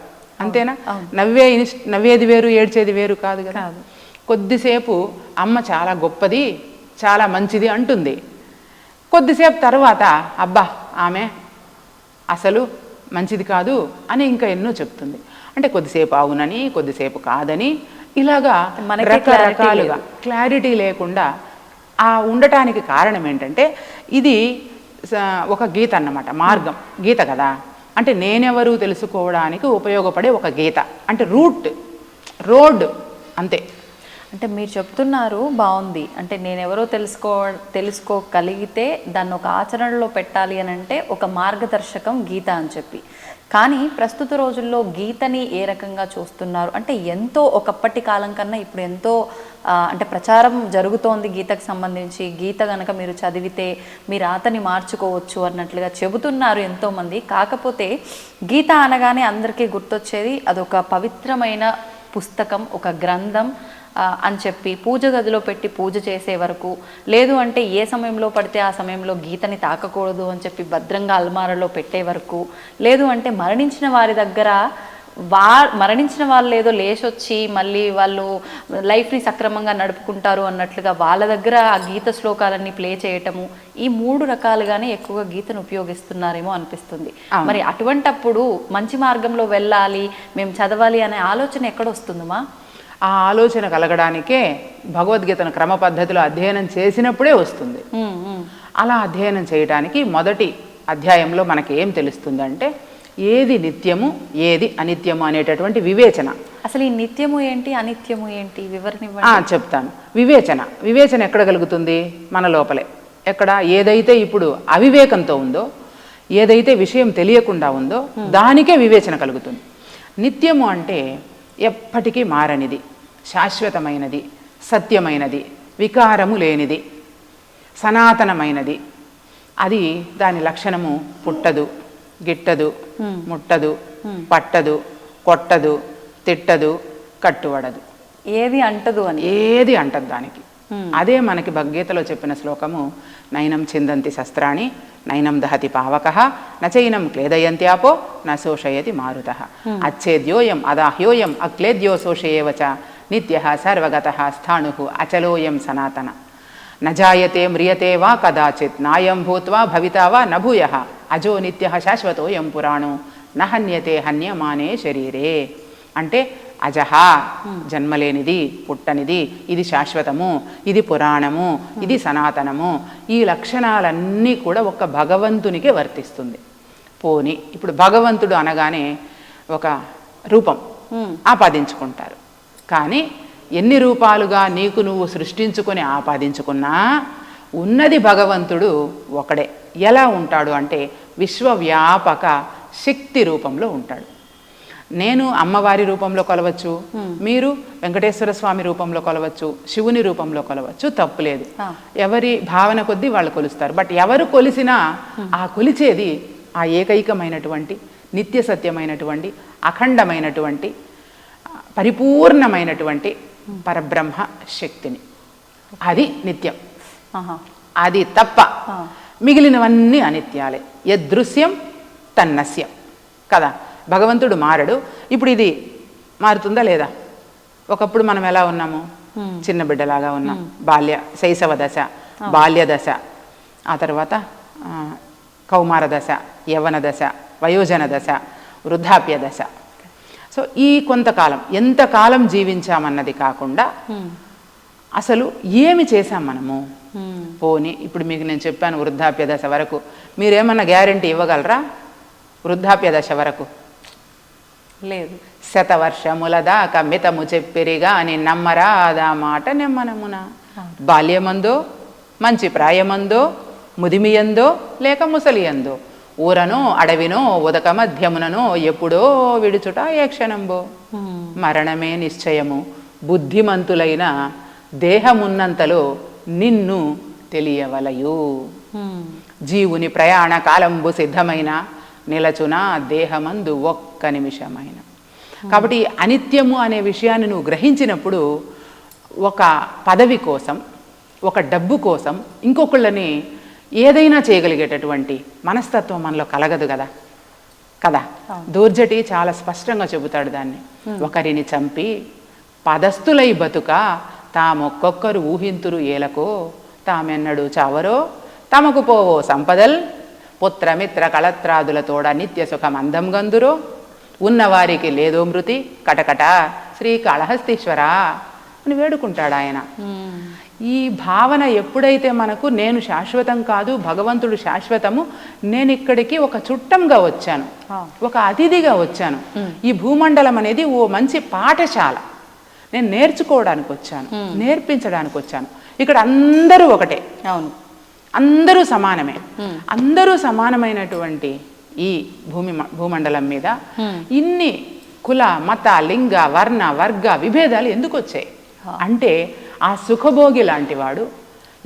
అంతేనా? నవ్వేది వేరు ఏడ్చేది వేరు కాదు కదా. కొద్దిసేపు అమ్మ చాలా గొప్పది చాలా మంచిది అంటుంది, కొద్దిసేపు తర్వాత అబ్బా ఆమె అసలు మంచిది కాదు అని ఇంకా ఎన్నో చెప్తుంది. అంటే కొద్దిసేపు అవునని కొద్దిసేపు కాదని ఇలాగా రకరకాలుగా క్లారిటీ లేకుండా ఆ ఉండటానికి కారణం ఏంటంటే ఇది ఒక గీత అన్నమాట, మార్గం గీత కదా. అంటే నేనెవరు తెలుసుకోవడానికి ఉపయోగపడే ఒక గీత, అంటే రోడ్ అంతే. అంటే మీరు చెప్తున్నారు బాగుంది, అంటే నేనెవరో తెలుసుకోగలిగితే దాన్ని ఒక ఆచరణలో పెట్టాలి అని అంటే ఒక మార్గదర్శకం గీత అని చెప్పి. కానీ ప్రస్తుత రోజుల్లో గీతని ఏ రకంగా చూస్తున్నారు అంటే ఎంతో ఒకప్పటి కాలం కన్నా ఇప్పుడు ఎంతో అంటే ప్రచారం జరుగుతోంది గీతకు సంబంధించి. గీత కనుక మీరు చదివితే మీ రాతని మార్చుకోవచ్చు అన్నట్లుగా చెబుతున్నారు ఎంతోమంది. కాకపోతే గీత అనగానే అందరికీ గుర్తొచ్చేది అదొక పవిత్రమైన పుస్తకం, ఒక గ్రంథం అని చెప్పి పూజ గదిలో పెట్టి పూజ చేసే వరకు, లేదు అంటే ఏ సమయంలో పడితే ఆ సమయంలో గీతని తాకకూడదు అని చెప్పి భద్రంగా అల్మారాలో పెట్టే వరకు, లేదు అంటే మరణించిన వారి దగ్గర మరణించిన వాళ్ళు ఏదో లేచొచ్చి మళ్ళీ వాళ్ళు లైఫ్ని సక్రమంగా నడుపుకుంటారు అన్నట్లుగా వాళ్ళ దగ్గర ఆ గీత శ్లోకాలన్నీ ప్లే చేయటము, ఈ 3 రకాలుగానే ఎక్కువగా గీతను ఉపయోగిస్తున్నారేమో అనిపిస్తుంది. మరి అటువంటప్పుడు మంచి మార్గంలో వెళ్ళాలి, మేము చదవాలి అనే ఆలోచన ఎక్కడొస్తుందమ్మా? ఆ ఆలోచన కలగడానికే భగవద్గీతను క్రమ పద్ధతిలో అధ్యయనం చేసినప్పుడే వస్తుంది. అలా అధ్యయనం చేయడానికి మొదటి అధ్యాయంలో మనకి ఏం తెలుస్తుందంటే ఏది నిత్యము ఏది అనిత్యము అనేటటువంటి వివేచన. అసలు ఈ నిత్యము ఏంటి అనిత్యము ఏంటి వివరణ చెప్తాను. వివేచన ఎక్కడ కలుగుతుంది? మన లోపలే. ఎక్కడ? ఏదైతే ఇప్పుడు అవివేకంతో ఉందో, ఏదైతే విషయం తెలియకుండా ఉందో దానికే వివేచన కలుగుతుంది. నిత్యము అంటే ఎప్పటికీ మారనిది, శాశ్వతమైనది, సత్యమైనది, వికారము లేనిది, సనాతనమైనది. అది దాని లక్షణము పుట్టదు, గిట్టదు, ముట్టదు, పట్టదు, కొట్టదు, తిట్టదు, కట్టుబడదు, ఏది అంటదు అని, ఏది అంటదు దానికి. అదే మనకి భగవద్గీతలో చెప్పిన శ్లోకము నైనం చిందంతి శస్త్రాణి నైనం దహతి పావకః నచైనం క్లేదయంత్యాపో నశోషయతి మారుతః అచ్ఛేద్యోయం అదాహ్యోయం అక్లేద్యో శోషయేవచ నిత్యః సర్వగతః స్థాణుః అచలోయం సనాతన నజాయతే మ్రియతే వా కదాచిత్ నాయం భూత్వా భవితా వా నభూయః అజో నిత్యః శాశ్వతోయం పురాణో నహన్యతే హన్యమానే శరీరే. అంటే అజహ, జన్మలేనిది, పుట్టనిది, ఇది శాశ్వతము, ఇది పురాణము, ఇది సనాతనము, ఈ లక్షణాలన్నీ కూడా ఒక్క భగవంతునికే వర్తిస్తుంది. పోని ఇప్పుడు భగవంతుడు అనగానే ఒక రూపం ఆపాదించుకుంటారు. కానీ ఎన్ని రూపాలుగా నీకు నువ్వు సృష్టించుకొని ఆపాదించుకున్నా ఉన్నది భగవంతుడు ఒకడే. ఎలా ఉంటాడు అంటే విశ్వవ్యాపక శక్తి రూపంలో ఉంటాడు. నేను అమ్మవారి రూపంలో కొలవచ్చు, మీరు వెంకటేశ్వర స్వామి రూపంలో కొలవచ్చు, శివుని రూపంలో కొలవచ్చు, తప్పులేదు. ఎవరి భావన కొద్దీ వాళ్ళు కొలుస్తారు. బట్ ఎవరు కొలిసినా ఆ కొలిచేది ఆ ఏకైకమైనటువంటి నిత్య సత్యమైనటువంటి అఖండమైనటువంటి పరిపూర్ణమైనటువంటి పరబ్రహ్మ శక్తిని. అది నిత్యం, అది తప్ప మిగిలినవన్నీ అనిత్యాలే. యదృశ్యం తన్నస్యం కదా. భగవంతుడు మారడు. ఇప్పుడు ఇది మారుతుందా లేదా? ఒకప్పుడు మనం ఎలా ఉన్నాము? చిన్న బిడ్డలాగా ఉన్నాం. శైశవ దశ, బాల్య దశ, ఆ తర్వాత కౌమార దశ, యవ్వన దశ, వయోజన దశ, వృద్ధాప్య దశ. సో ఈ కొంతకాలం ఎంతకాలం జీవించామన్నది కాకుండా అసలు ఏమి చేశాం మనము. పోనీ ఇప్పుడు మీకు నేను చెప్పాను వృద్ధాప్య దశ వరకు, మీరేమన్నా గ్యారెంటీ ఇవ్వగలరా? వృద్ధాప్య దశ వరకు లేదు. శతవర్షముల దాకా మితము చెప్పిరిగా అని నమ్మరా అదా మాట నెమ్మనమున. బాల్యమందో, మంచి ప్రాయమందో, ముదిమియందో, లేక ముసలియందో, ఊరనో అడవినో ఉదక మధ్యముననో ఎప్పుడో విడుచుట ఏ క్షణంబో. మరణమే నిశ్చయము బుద్ధిమంతులైన దేహమున్నంతలో నిన్ను తెలియవలయు. జీవుని ప్రయాణ కాలంబు సిద్ధమైన నిలచున దేహమందు ఒక్క నిమిషమైన. కాబట్టి అనిత్యము అనే విషయాన్ని నువ్వు గ్రహించినప్పుడు ఒక పదవి కోసం, ఒక డబ్బు కోసం ఇంకొకళ్ళని ఏదైనా చేయగలిగేటటువంటి మనస్తత్వం మనలో కలగదు కదా కదా. దూర్జటి చాలా స్పష్టంగా చెబుతాడు దాన్ని. ఒకరిని చంపి పదస్థులై బతుక తామొక్కొక్కరు ఊహింతురు ఏలకో, తామెన్నడు చావరో తమకు పోవో సంపదల్, పుత్రమిత్ర కళత్రాదులతోడ నిత్య సుఖం అందం గందురో, ఉన్నవారికి లేదో మృతి కటకట శ్రీకాళహస్తీశ్వర అని వేడుకుంటాడు ఆయన. ఈ భావన ఎప్పుడైతే మనకు నేను శాశ్వతం కాదు, భగవంతుడు శాశ్వతము, నేను ఇక్కడికి ఒక చుట్టంగా వచ్చాను, ఒక అతిథిగా వచ్చాను, ఈ భూమండలం అనేది ఓ మంచి పాఠశాల, నేను నేర్చుకోవడానికి వచ్చాను, నేర్పించడానికి వచ్చాను. ఇక్కడ అందరూ ఒకటే, అవును, అందరూ సమానమే. అందరూ సమానమైనటువంటి ఈ భూమండలం మీద ఇన్ని కుల మత లింగ వర్ణ వర్గ విభేదాలు ఎందుకు వచ్చాయి అంటే ఆ సుఖభోగి లాంటి వాడు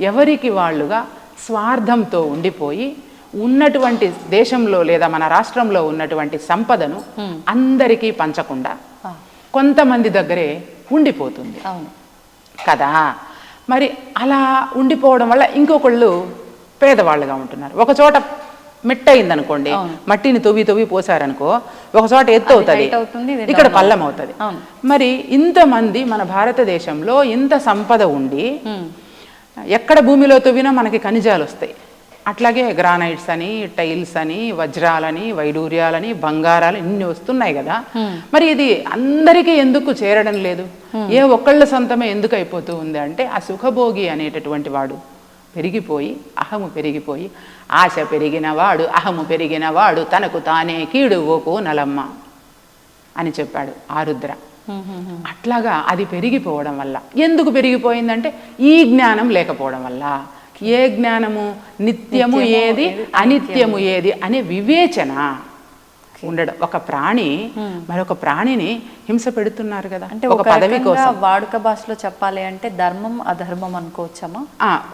ఎవరికి వాళ్ళుగా స్వార్థంతో ఉండిపోయి ఉన్నటువంటి దేశంలో లేదా మన రాష్ట్రంలో ఉన్నటువంటి సంపదను అందరికీ పంచకుండా కొంతమంది దగ్గరే ఉండిపోతుంది కదా. మరి అలా ఉండిపోవడం వల్ల ఇంకొకళ్ళు పేదవాళ్ళుగా ఉంటున్నారు. ఒక చోట మెట్టయిందనుకోండి, మట్టిని తవ్వి పోసారనుకో, ఒక చోట ఎత్తు అవుతుంది, ఇక్కడ పల్లం అవుతుంది. మరి ఇంతమంది మన భారతదేశంలో ఇంత సంపద ఉండి ఎక్కడ భూమిలో తవ్వినా మనకి ఖనిజాలు వస్తాయి. అట్లాగే గ్రానైట్స్ అని, టైల్స్ అని, వజ్రాలని, వైడూర్యాలని, బంగారాలు ఇన్ని వస్తున్నాయి కదా. మరి ఇది అందరికీ ఎందుకు చేరడం లేదు? ఏ ఒక్కళ్ళ సొంతమే ఎందుకు అయిపోతూ ఉంది అంటే ఆ సుఖభోగి అనేటటువంటి వాడు పెరిగిపోయి, అహము పెరిగిపోయి, ఆశ పెరిగిన వాడు అహము పెరిగిన వాడు తనకు తానే కీడు ఓపు నలమ్మ అని చెప్పాడు ఆరుద్ర. అట్లాగా అది పెరిగిపోవడం వల్ల, ఎందుకు పెరిగిపోయిందంటే ఈ జ్ఞానం లేకపోవడం వల్ల. ఏ జ్ఞానము? నిత్యము ఏది, అనిత్యము ఏది అనే వివేచన ఉండడం. ఒక ప్రాణి మరొక ప్రాణిని హింస పెడుతున్నారు కదా, అంటే ఒక పదవి కోసం. వాడుక భాషలో చెప్పాలి అంటే ధర్మం అధర్మం అనుకోవచ్చమ్మా?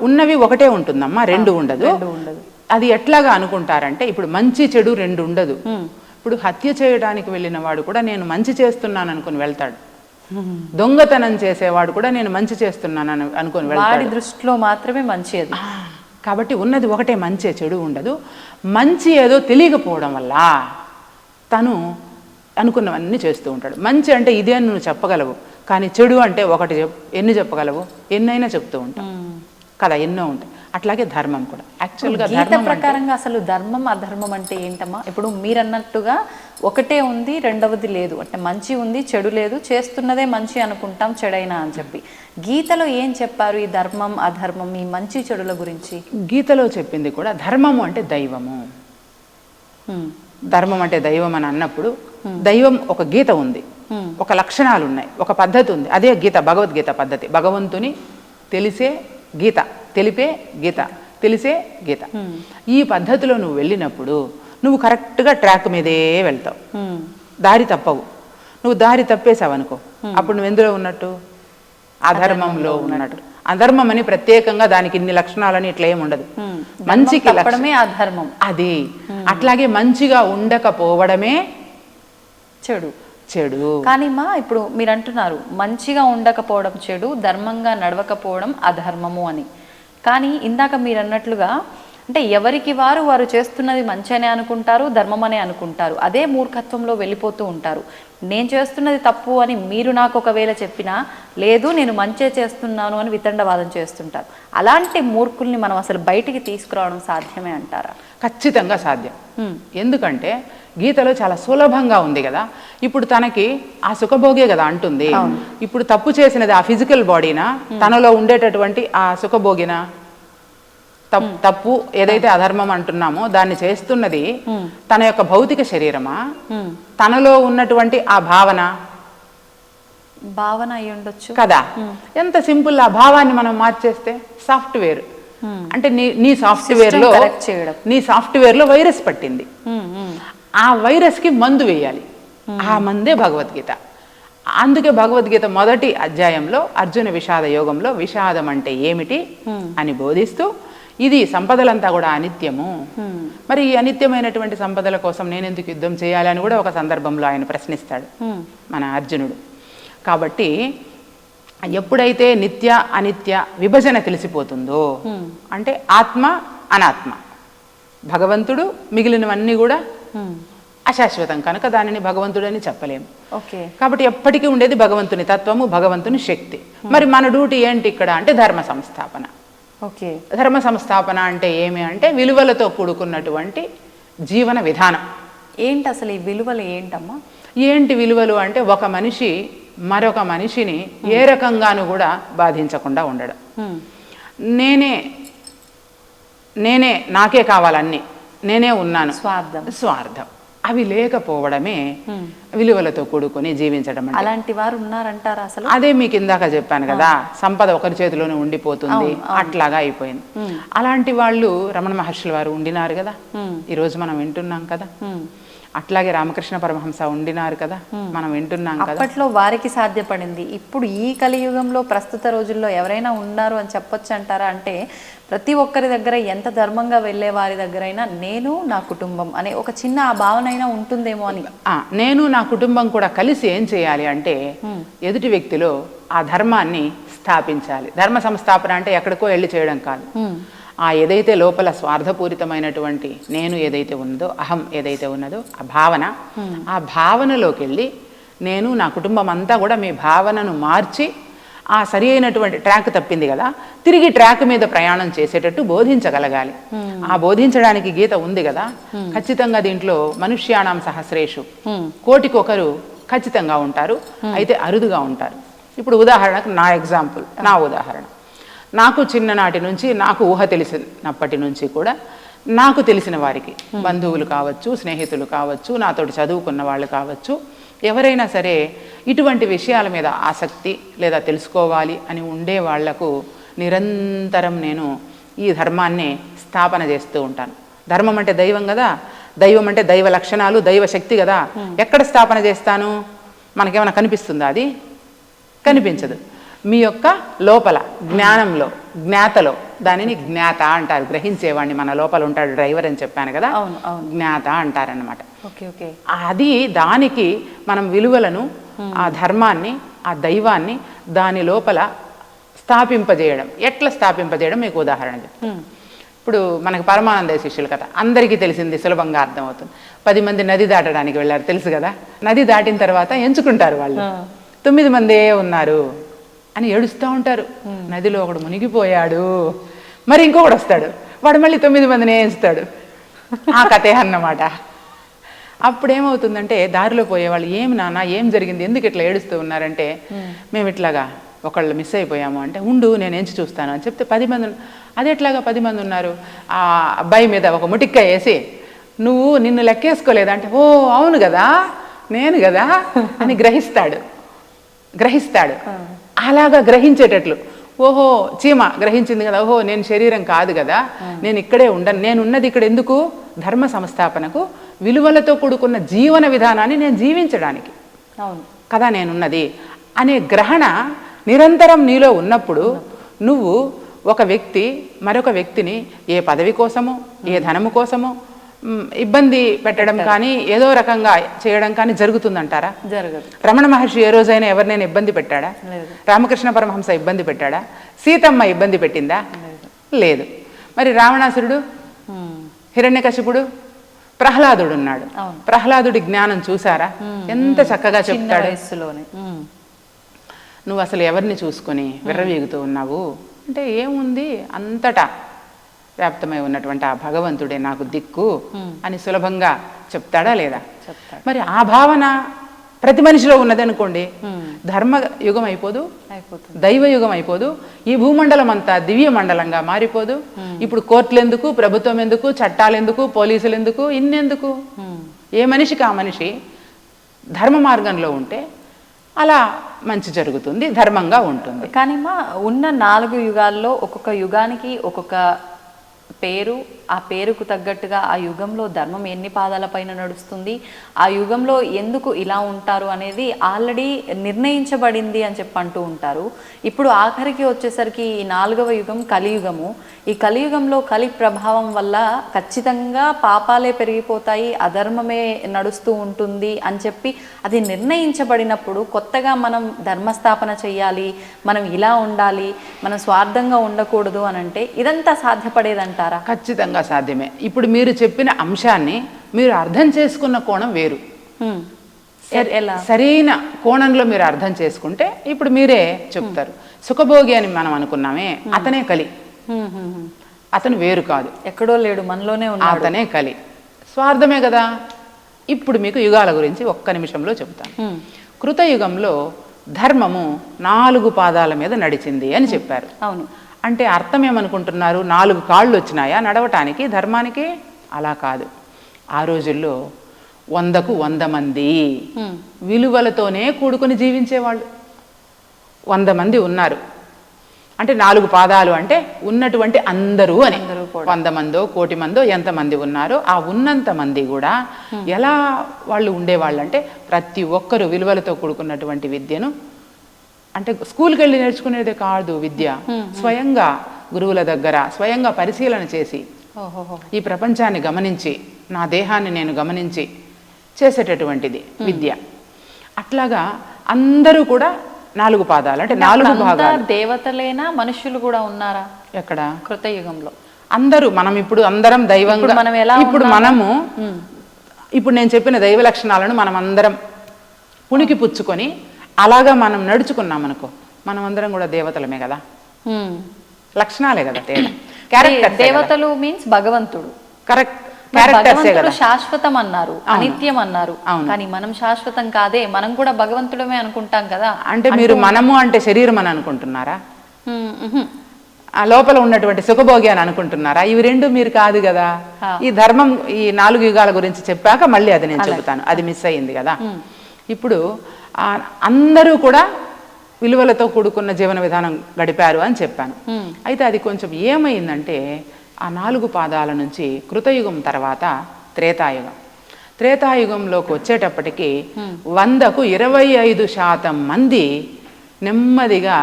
ఉన్నవి ఒకటే ఉంటుందమ్మా, రెండు ఉండదు. అది ఎట్లాగా అనుకుంటారంటే ఇప్పుడు మంచి చెడు రెండు ఉండదు. ఇప్పుడు హత్య చేయడానికి వెళ్ళిన వాడు కూడా నేను మంచి చేస్తున్నాను అనుకుని వెళ్తాడు, దొంగతనం చేసేవాడు కూడా నేను మంచి చేస్తున్నాను అనుకుని వెళ్తాడు. వాడి దృష్టిలో మాత్రమే మంచి. కాబట్టి ఉన్నది ఒకటే, మంచి చెడు ఉండదు. మంచి ఏదో తెలియకపోవడం వల్ల తను అనుకున్నవన్నీ చేస్తూ ఉంటాడు. మంచి అంటే ఇదే అని నువ్వు చెప్పగలవు, కానీ చెడు అంటే ఒకటి ఎన్ని చెప్పగలవు? ఎన్నైనా చెప్తూ ఉంటావు కదా, ఎన్నో ఉంటాయి. అట్లాగే ధర్మం కూడా. యాక్చువల్గా గీత ధర్మం ప్రకారంగా అసలు ధర్మం అధర్మం అంటే ఏంటమ్మా? ఇప్పుడు మీరు అన్నట్టుగా ఒకటే ఉంది, రెండవది లేదు, అంటే మంచి ఉంది చెడు లేదు, చేస్తున్నదే మంచి అనుకుంటాం చెడైనా అని చెప్పి. గీతలో ఏం చెప్పారు ఈ ధర్మం అధర్మం ఈ మంచి చెడుల గురించి? గీతలో చెప్పింది కూడా ధర్మము అంటే దైవము. ధర్మం అంటే దైవం అని అన్నప్పుడు దైవం ఒక గీత ఉంది, ఒక లక్షణాలు ఉన్నాయి, ఒక పద్ధతి ఉంది. అదే గీత, భగవద్గీత పద్ధతి. భగవంతుని తెలిసే గీత, తెలిపే గీత, తెలిసే గీత. ఈ పద్ధతిలో నువ్వు వెళ్ళినప్పుడు నువ్వు కరెక్ట్గా ట్రాక్ మీదే వెళ్తావు, దారి తప్పవు. నువ్వు దారి తప్పేసావు అనుకో, అప్పుడు నువ్వు ఎందులో ఉన్నట్టు? అధర్మంలో ఉన్నట్టు. అధర్మం అని ప్రత్యేకంగా దానికి ఇన్ని లక్షణాలని ఇట్లా ఏమి ఉండదు. మంచికి అధర్మం అది. అట్లాగే మంచిగా ఉండకపోవడమే చెడు. చెడు. కానీ మా ఇప్పుడు మీరు అంటున్నారు మంచిగా ఉండకపోవడం చెడు, ధర్మంగా నడవకపోవడం అధర్మము అని. కానీ ఇందాక మీరు అన్నట్లుగా అంటే ఎవరికి వారు చేస్తున్నది మంచి అనే అనుకుంటారు, ధర్మం అనే అనుకుంటారు. అదే మూర్ఖత్వంలో వెళ్ళిపోతూ ఉంటారు. నేను చేస్తున్నది తప్పు అని మీరు నాకు ఒకవేళ చెప్పినా, లేదు నేను మంచే చేస్తున్నాను అని వితండవాదం చేస్తుంటారు. అలాంటి మూర్ఖుల్ని మనం అసలు బయటికి తీసుకురావడం సాధ్యమే అంటారా? ఖచ్చితంగా సాధ్యం. ఎందుకంటే గీతలో చాలా సులభంగా ఉంది కదా. ఇప్పుడు తనకి ఆ సుఖభోగే కదా అంటుంది. ఇప్పుడు తప్పు చేసినది ఆ ఫిజికల్ బాడీనా, తనలో ఉండేటటువంటి ఆ సుఖభోగినా? తప్పు ఏదైతే అధర్మం అంటున్నామో దాన్ని చేస్తున్నది తన యొక్క భౌతిక శరీరమా, తనలో ఉన్నటువంటి ఆ భావన అయి ఉండొచ్చు కదా. ఎంత సింపుల్. ఆ భావాన్ని మనం మార్చేస్తే సాఫ్ట్వేర్ అంటే నీ సాఫ్ట్వేర్ లో వైరస్ పట్టింది. ఆ వైరస్ కి మందు వేయాలి. ఆ మందే భగవద్గీత. అందుకే భగవద్గీత మొదటి అధ్యాయంలో అర్జున విషాద యోగంలో విషాదం అంటే ఏమిటి అని బోధిస్తూ, ఇది సంపదలంతా కూడా అనిత్యము, మరి ఈ అనిత్యమైనటువంటి సంపదల కోసం నేనెందుకు యుద్ధం చేయాలి అని కూడా ఒక సందర్భంలో ఆయన ప్రశ్నిస్తాడు మన అర్జునుడు. కాబట్టి ఎప్పుడైతే నిత్య అనిత్య విభజన తెలిసిపోతుందో, అంటే ఆత్మ అనాత్మ, భగవంతుడు మిగిలినవన్నీ కూడా అశాశ్వతం కనుక దానిని భగవంతుడని చెప్పలేము. కాబట్టి ఎప్పటికీ ఉండేది భగవంతుని తత్వము, భగవంతుని శక్తి. మరి మన డ్యూటీ ఏంటి ఇక్కడ అంటే ధర్మ సంస్థాపన. ధర్మ సంస్థాపన అంటే ఏమి అంటే విలువలతో కూడుకున్నటువంటి జీవన విధానం. ఏంటి అసలు ఈ విలువలు ఏంటమ్మా? ఏంటి విలువలు అంటే ఒక మనిషి మరొక మనిషిని ఏ రకంగానూ కూడా బాధించకుండా ఉండడం. నేనే నాకే కావాలన్నీ, నేనే ఉన్నాను, స్వార్థం అవి లేకపోవడమే విలువలతో కూడుకొని జీవించడం. అలాంటి వారు ఉన్నారంటారా అసలు? అదే మీకు ఇందాక చెప్పాను కదా, సంపద ఒకరి చేతిలోనే ఉండిపోతుంది, అట్లాగా అయిపోయింది. అలాంటి వాళ్ళు రమణ మహర్షుల వారు ఉండినారు కదా, ఈరోజు మనం వింటున్నాం కదా. అట్లాగే రామకృష్ణ పరమహంస ఉండినారు కదా, మనం వింటున్నాం కదా. అప్పట్లో వారికి సాధ్యపడింది. ఇప్పుడు ఈ కలియుగంలో ప్రస్తుత రోజుల్లో ఎవరైనా ఉన్నారు అని చెప్పొచ్చు అంటారా? అంటే ప్రతి ఒక్కరి దగ్గర ఎంత ధర్మంగా వెళ్ళే వారి దగ్గరైనా నేను నా కుటుంబం అనే ఒక చిన్న ఆ భావన అయినా ఉంటుందేమో అని. నేను నా కుటుంబం కూడా కలిసి ఏం చేయాలి అంటే ఎదుటి వ్యక్తిలో ఆ ధర్మాన్ని స్థాపించాలి. ధర్మ సంస్థాపన అంటే ఎక్కడికో వెళ్ళి చేయడం కాదు. ఆ ఏదైతే లోపల స్వార్థపూరితమైనటువంటి నేను ఏదైతే ఉన్నదో, అహం ఏదైతే ఉన్నదో ఆ భావనలోకి వెళ్ళి నేను నా కుటుంబం అంతా కూడా మీ భావనను మార్చి ఆ సరి అయినటువంటి ట్రాక్ తప్పింది కదా, తిరిగి ట్రాక్ మీద ప్రయాణం చేసేటట్టు బోధించగలగాలి. ఆ బోధించడానికి గీత ఉంది కదా. ఖచ్చితంగా దీంట్లో మనుష్యాణం సహస్రేషు, కోటికొకరు ఖచ్చితంగా ఉంటారు, అయితే అరుదుగా ఉంటారు. ఇప్పుడు ఉదాహరణకు నా ఉదాహరణ, నాకు చిన్ననాటి నుంచి, నాకు ఊహ తెలిసినప్పటి నుంచి కూడా నాకు తెలిసిన వారికి, బంధువులు కావచ్చు, స్నేహితులు కావచ్చు, నాతోటి చదువుకున్న వాళ్ళు కావచ్చు, ఎవరైనా సరే ఇటువంటి విషయాల మీద ఆసక్తి లేదా తెలుసుకోవాలి అని ఉండే వాళ్లకు నిరంతరం నేను ఈ ధర్మాన్ని స్థాపన చేస్తూ ఉంటాను. ధర్మం అంటే దైవం కదా, దైవం అంటే దైవ లక్షణాలు, దైవ శక్తి కదా. ఎక్కడ స్థాపన చేస్తాను? మనకేమైనా కనిపిస్తుందా? అది కనిపించదు. మీ యొక్క లోపల జ్ఞానంలో, జ్ఞాతలో, దానిని జ్ఞాత అంటారు. గ్రహించేవాడిని మన లోపల ఉంటాడు డ్రైవర్ అని చెప్పాను కదా, జ్ఞాత అంటారనమాట. అది దానికి మనం విలువలను, ఆ ధర్మాన్ని, ఆ దైవాన్ని దాని లోపల స్థాపింపజేయడం. ఎట్లా స్థాపింపజేయడం మీకు ఉదాహరణ చెప్తాను. ఇప్పుడు మనకు పరమానంద శిష్యుల కథ అందరికీ తెలిసింది, సులభంగా అర్థమవుతుంది. 10 మంది నది దాటడానికి వెళ్ళారు, తెలుసు కదా. నది దాటిన తర్వాత ఎంచుకుంటారు వాళ్ళు, 9 మందే ఉన్నారు అని ఏడుస్తూ ఉంటారు. నదిలో ఒకడు మునిగిపోయాడు, మరి ఇంకొకడు వస్తాడు, వాడు మళ్ళీ 9 మందిని వేయిస్తాడు. ఆ కథే అన్నమాట. అప్పుడేమవుతుందంటే దారిలో పోయేవాళ్ళు, ఏమి నాన్న ఏం జరిగింది, ఎందుకు ఇట్లా ఏడుస్తూ ఉన్నారంటే, మేము ఇట్లాగా ఒకళ్ళు మిస్ అయిపోయాము అంటే, ఉండు నేను ఎంచి చూస్తాను అని చెప్తే 10 మంది. అది ఎట్లాగా 10 మంది ఉన్నారు? ఆ అబ్బాయి మీద ఒక ముటిక్కాయ వేసి, నువ్వు నిన్ను లెక్కేసుకోలేదా అంటే, ఓ అవును కదా నేను కదా అని గ్రహిస్తాడు. అలాగా గ్రహించేటట్లు, ఓహో చీమ గ్రహించింది కదా, ఓహో నేను శరీరం కాదు కదా, నేను ఇక్కడే ఉండను, నేనున్నది ఇక్కడ ఎందుకు, ధర్మ సంస్థాపనకు, విలువలతో కూడుకున్న జీవన విధానాన్ని నేను జీవించడానికి కదా నేనున్నది అనే గ్రహణ నిరంతరం నీలో ఉన్నప్పుడు, నువ్వు ఒక వ్యక్తి మరొక వ్యక్తిని ఏ పదవి కోసమో ఏ ధనము కోసమో ఇబ్బంది పెట్టడం కానీ ఏదో రకంగా చేయడం కానీ జరుగుతుందంటారా? జరగదు. రమణ మహర్షి ఏ రోజైనా ఎవరినైనా ఇబ్బంది పెట్టాడా? రామకృష్ణ పరమహంస ఇబ్బంది పెట్టాడా? సీతమ్మ ఇబ్బంది పెట్టిందా? లేదు. మరి రావణాసురుడు, హిరణ్యకశిపుడు, ప్రహ్లాదుడు ఉన్నాడు. ప్రహ్లాదుడి జ్ఞానం చూసారా? ఎంత చక్కగా చెప్తాడు. నువ్వు అసలు ఎవరిని చూసుకొని విర్రవీగుతూ ఉన్నావు అంటే, ఏముంది అంతటా వ్యాప్తమై ఉన్నటువంటి ఆ భగవంతుడే నాకు దిక్కు అని సులభంగా చెప్తాడా లేదా? మరి ఆ భావన ప్రతి మనిషిలో ఉన్నది అనుకోండి, ధర్మ యుగం అయిపోదు, దైవ యుగం అయిపోదు, ఈ భూమండలం అంతా దివ్య మండలంగా మారిపోదు. ఇప్పుడు కోర్టులు ఎందుకు, ప్రభుత్వం ఎందుకు, చట్టాలు ఎందుకు, పోలీసులు ఎందుకు, ఇన్నెందుకు? ఏ మనిషికి ఆ మనిషి ధర్మ మార్గంలో ఉంటే అలా మంచి జరుగుతుంది, ధర్మంగా ఉంటుంది. కానీ ఉన్న 4 యుగాల్లో ఒక్కొక్క యుగానికి ఒక్కొక్క పేరు, ఆ పేరుకు తగ్గట్టుగా ఆ యుగంలో ధర్మం ఎన్ని పాదాల పైన నడుస్తుంది, ఆ యుగంలో ఎందుకు ఇలా ఉంటారు అనేది ఆల్రెడీ నిర్ణయించబడింది అని చెప్పి అంటూ ఉంటారు. ఇప్పుడు ఆఖరికి వచ్చేసరికి ఈ 4వ యుగం కలియుగము. ఈ కలియుగంలో కలి ప్రభావం వల్ల ఖచ్చితంగా పాపాలే పెరిగిపోతాయి, అధర్మమే నడుస్తూ ఉంటుంది అని చెప్పి అది నిర్ణయించబడినప్పుడు కొత్తగా మనం ధర్మస్థాపన చెయ్యాలి, మనం ఇలా ఉండాలి, మనం స్వార్థంగా ఉండకూడదు అని అంటే ఇదంతా సాధ్యపడేదంటారా? ఖచ్చితంగా సాధ్యమే. ఇప్పుడు మీరు చెప్పిన అంశాన్ని మీరు అర్థం చేసుకున్న కోణం వేరు. సరైన కోణంలో మీరు అర్థం చేసుకుంటే ఇప్పుడు మీరే చెప్తారు. సుఖభోగి అని మనం అనుకున్నామే, అతనే కలి, అతను వేరు కాదు, ఎక్కడో లేడు, మనలోనే ఉన్నాడు, అతనే కలి. స్వార్థమే కదా. ఇప్పుడు మీకు యుగాల గురించి ఒక్క నిమిషంలో చెప్తాను. కృతయుగంలో ధర్మము 4 పాదాల మీద నడిచింది అని చెప్పారు. అవును. అంటే అర్థం ఏమనుకుంటున్నారు? 4 కాళ్ళు వచ్చినాయా నడవటానికి ధర్మానికి? అలా కాదు. ఆ రోజుల్లో 100కు 100 మంది విలువలతోనే కూడుకొని జీవించేవాళ్ళు 100 మంది ఉన్నారు. అంటే 4 పాదాలు అంటే ఉన్నటువంటి అందరూ అని. 100 మందో 1,00,00,000 మందో ఎంతమంది ఉన్నారో ఆ ఉన్నంత మంది కూడా ఎలా వాళ్ళు ఉండేవాళ్ళు అంటే, ప్రతి ఒక్కరూ విలువలతో కూడుకున్నటువంటి విద్యను, అంటే స్కూల్కి వెళ్ళి నేర్చుకునేదే కాదు విద్య, స్వయంగా గురువుల దగ్గర స్వయంగా పరిశీలన చేసి ఈ ప్రపంచాన్ని గమనించి నా దేహాన్ని నేను గమనించి చేసేటటువంటిది విద్య. అట్లాగా అందరూ కూడా 4 పాదాలు అంటే 4 భాగాలు. దేవతలేనా మనుషులు కూడా ఉన్నారా ఎక్కడ కృతయుగంలో? అందరూ. మనం ఇప్పుడు అందరం దైవంగా, ఇప్పుడు నేను చెప్పిన దైవ లక్షణాలను మనం అందరం పుణికి పుచ్చుకొని అలాగా మనం నడుచుకున్నాం అనుకో, మనం అందరం కూడా దేవతలమే కదా. లక్షణాలే కదా తేడా. క్యారెక్టర్. దేవతలు మీన్స్ భగవంతుడు. కరెక్ట్. భగవంతుడు శాశ్వతం అన్నారు, అనిత్యం అన్నారు. కానీ మనం శాశ్వతం కాదే, మనం కూడా భగవంతుడమే అనుకుంటాం కదా. అంటే మీరు మనము అంటే శరీరం అని అనుకుంటున్నారా? ఆ లోపల ఉన్నటువంటి సుఖభోగి అని అనుకుంటున్నారా? ఇవి 2 మీరు కాదు కదా. ఈ ధర్మం ఈ 4 యుగాల గురించి చెప్పాక మళ్ళీ అది నేను చెబుతాను, అది మిస్ అయ్యింది కదా. ఇప్పుడు అందరూ కూడా విలువలతో కూడుకున్న జీవన విధానం గడిపారు అని చెప్పాను. అయితే అది కొంచెం ఏమైందంటే, ఆ 4 పాదాల నుంచి కృతయుగం తర్వాత త్రేతాయుగంలోకి వచ్చేటప్పటికి 100కు 25% మంది నెమ్మదిగా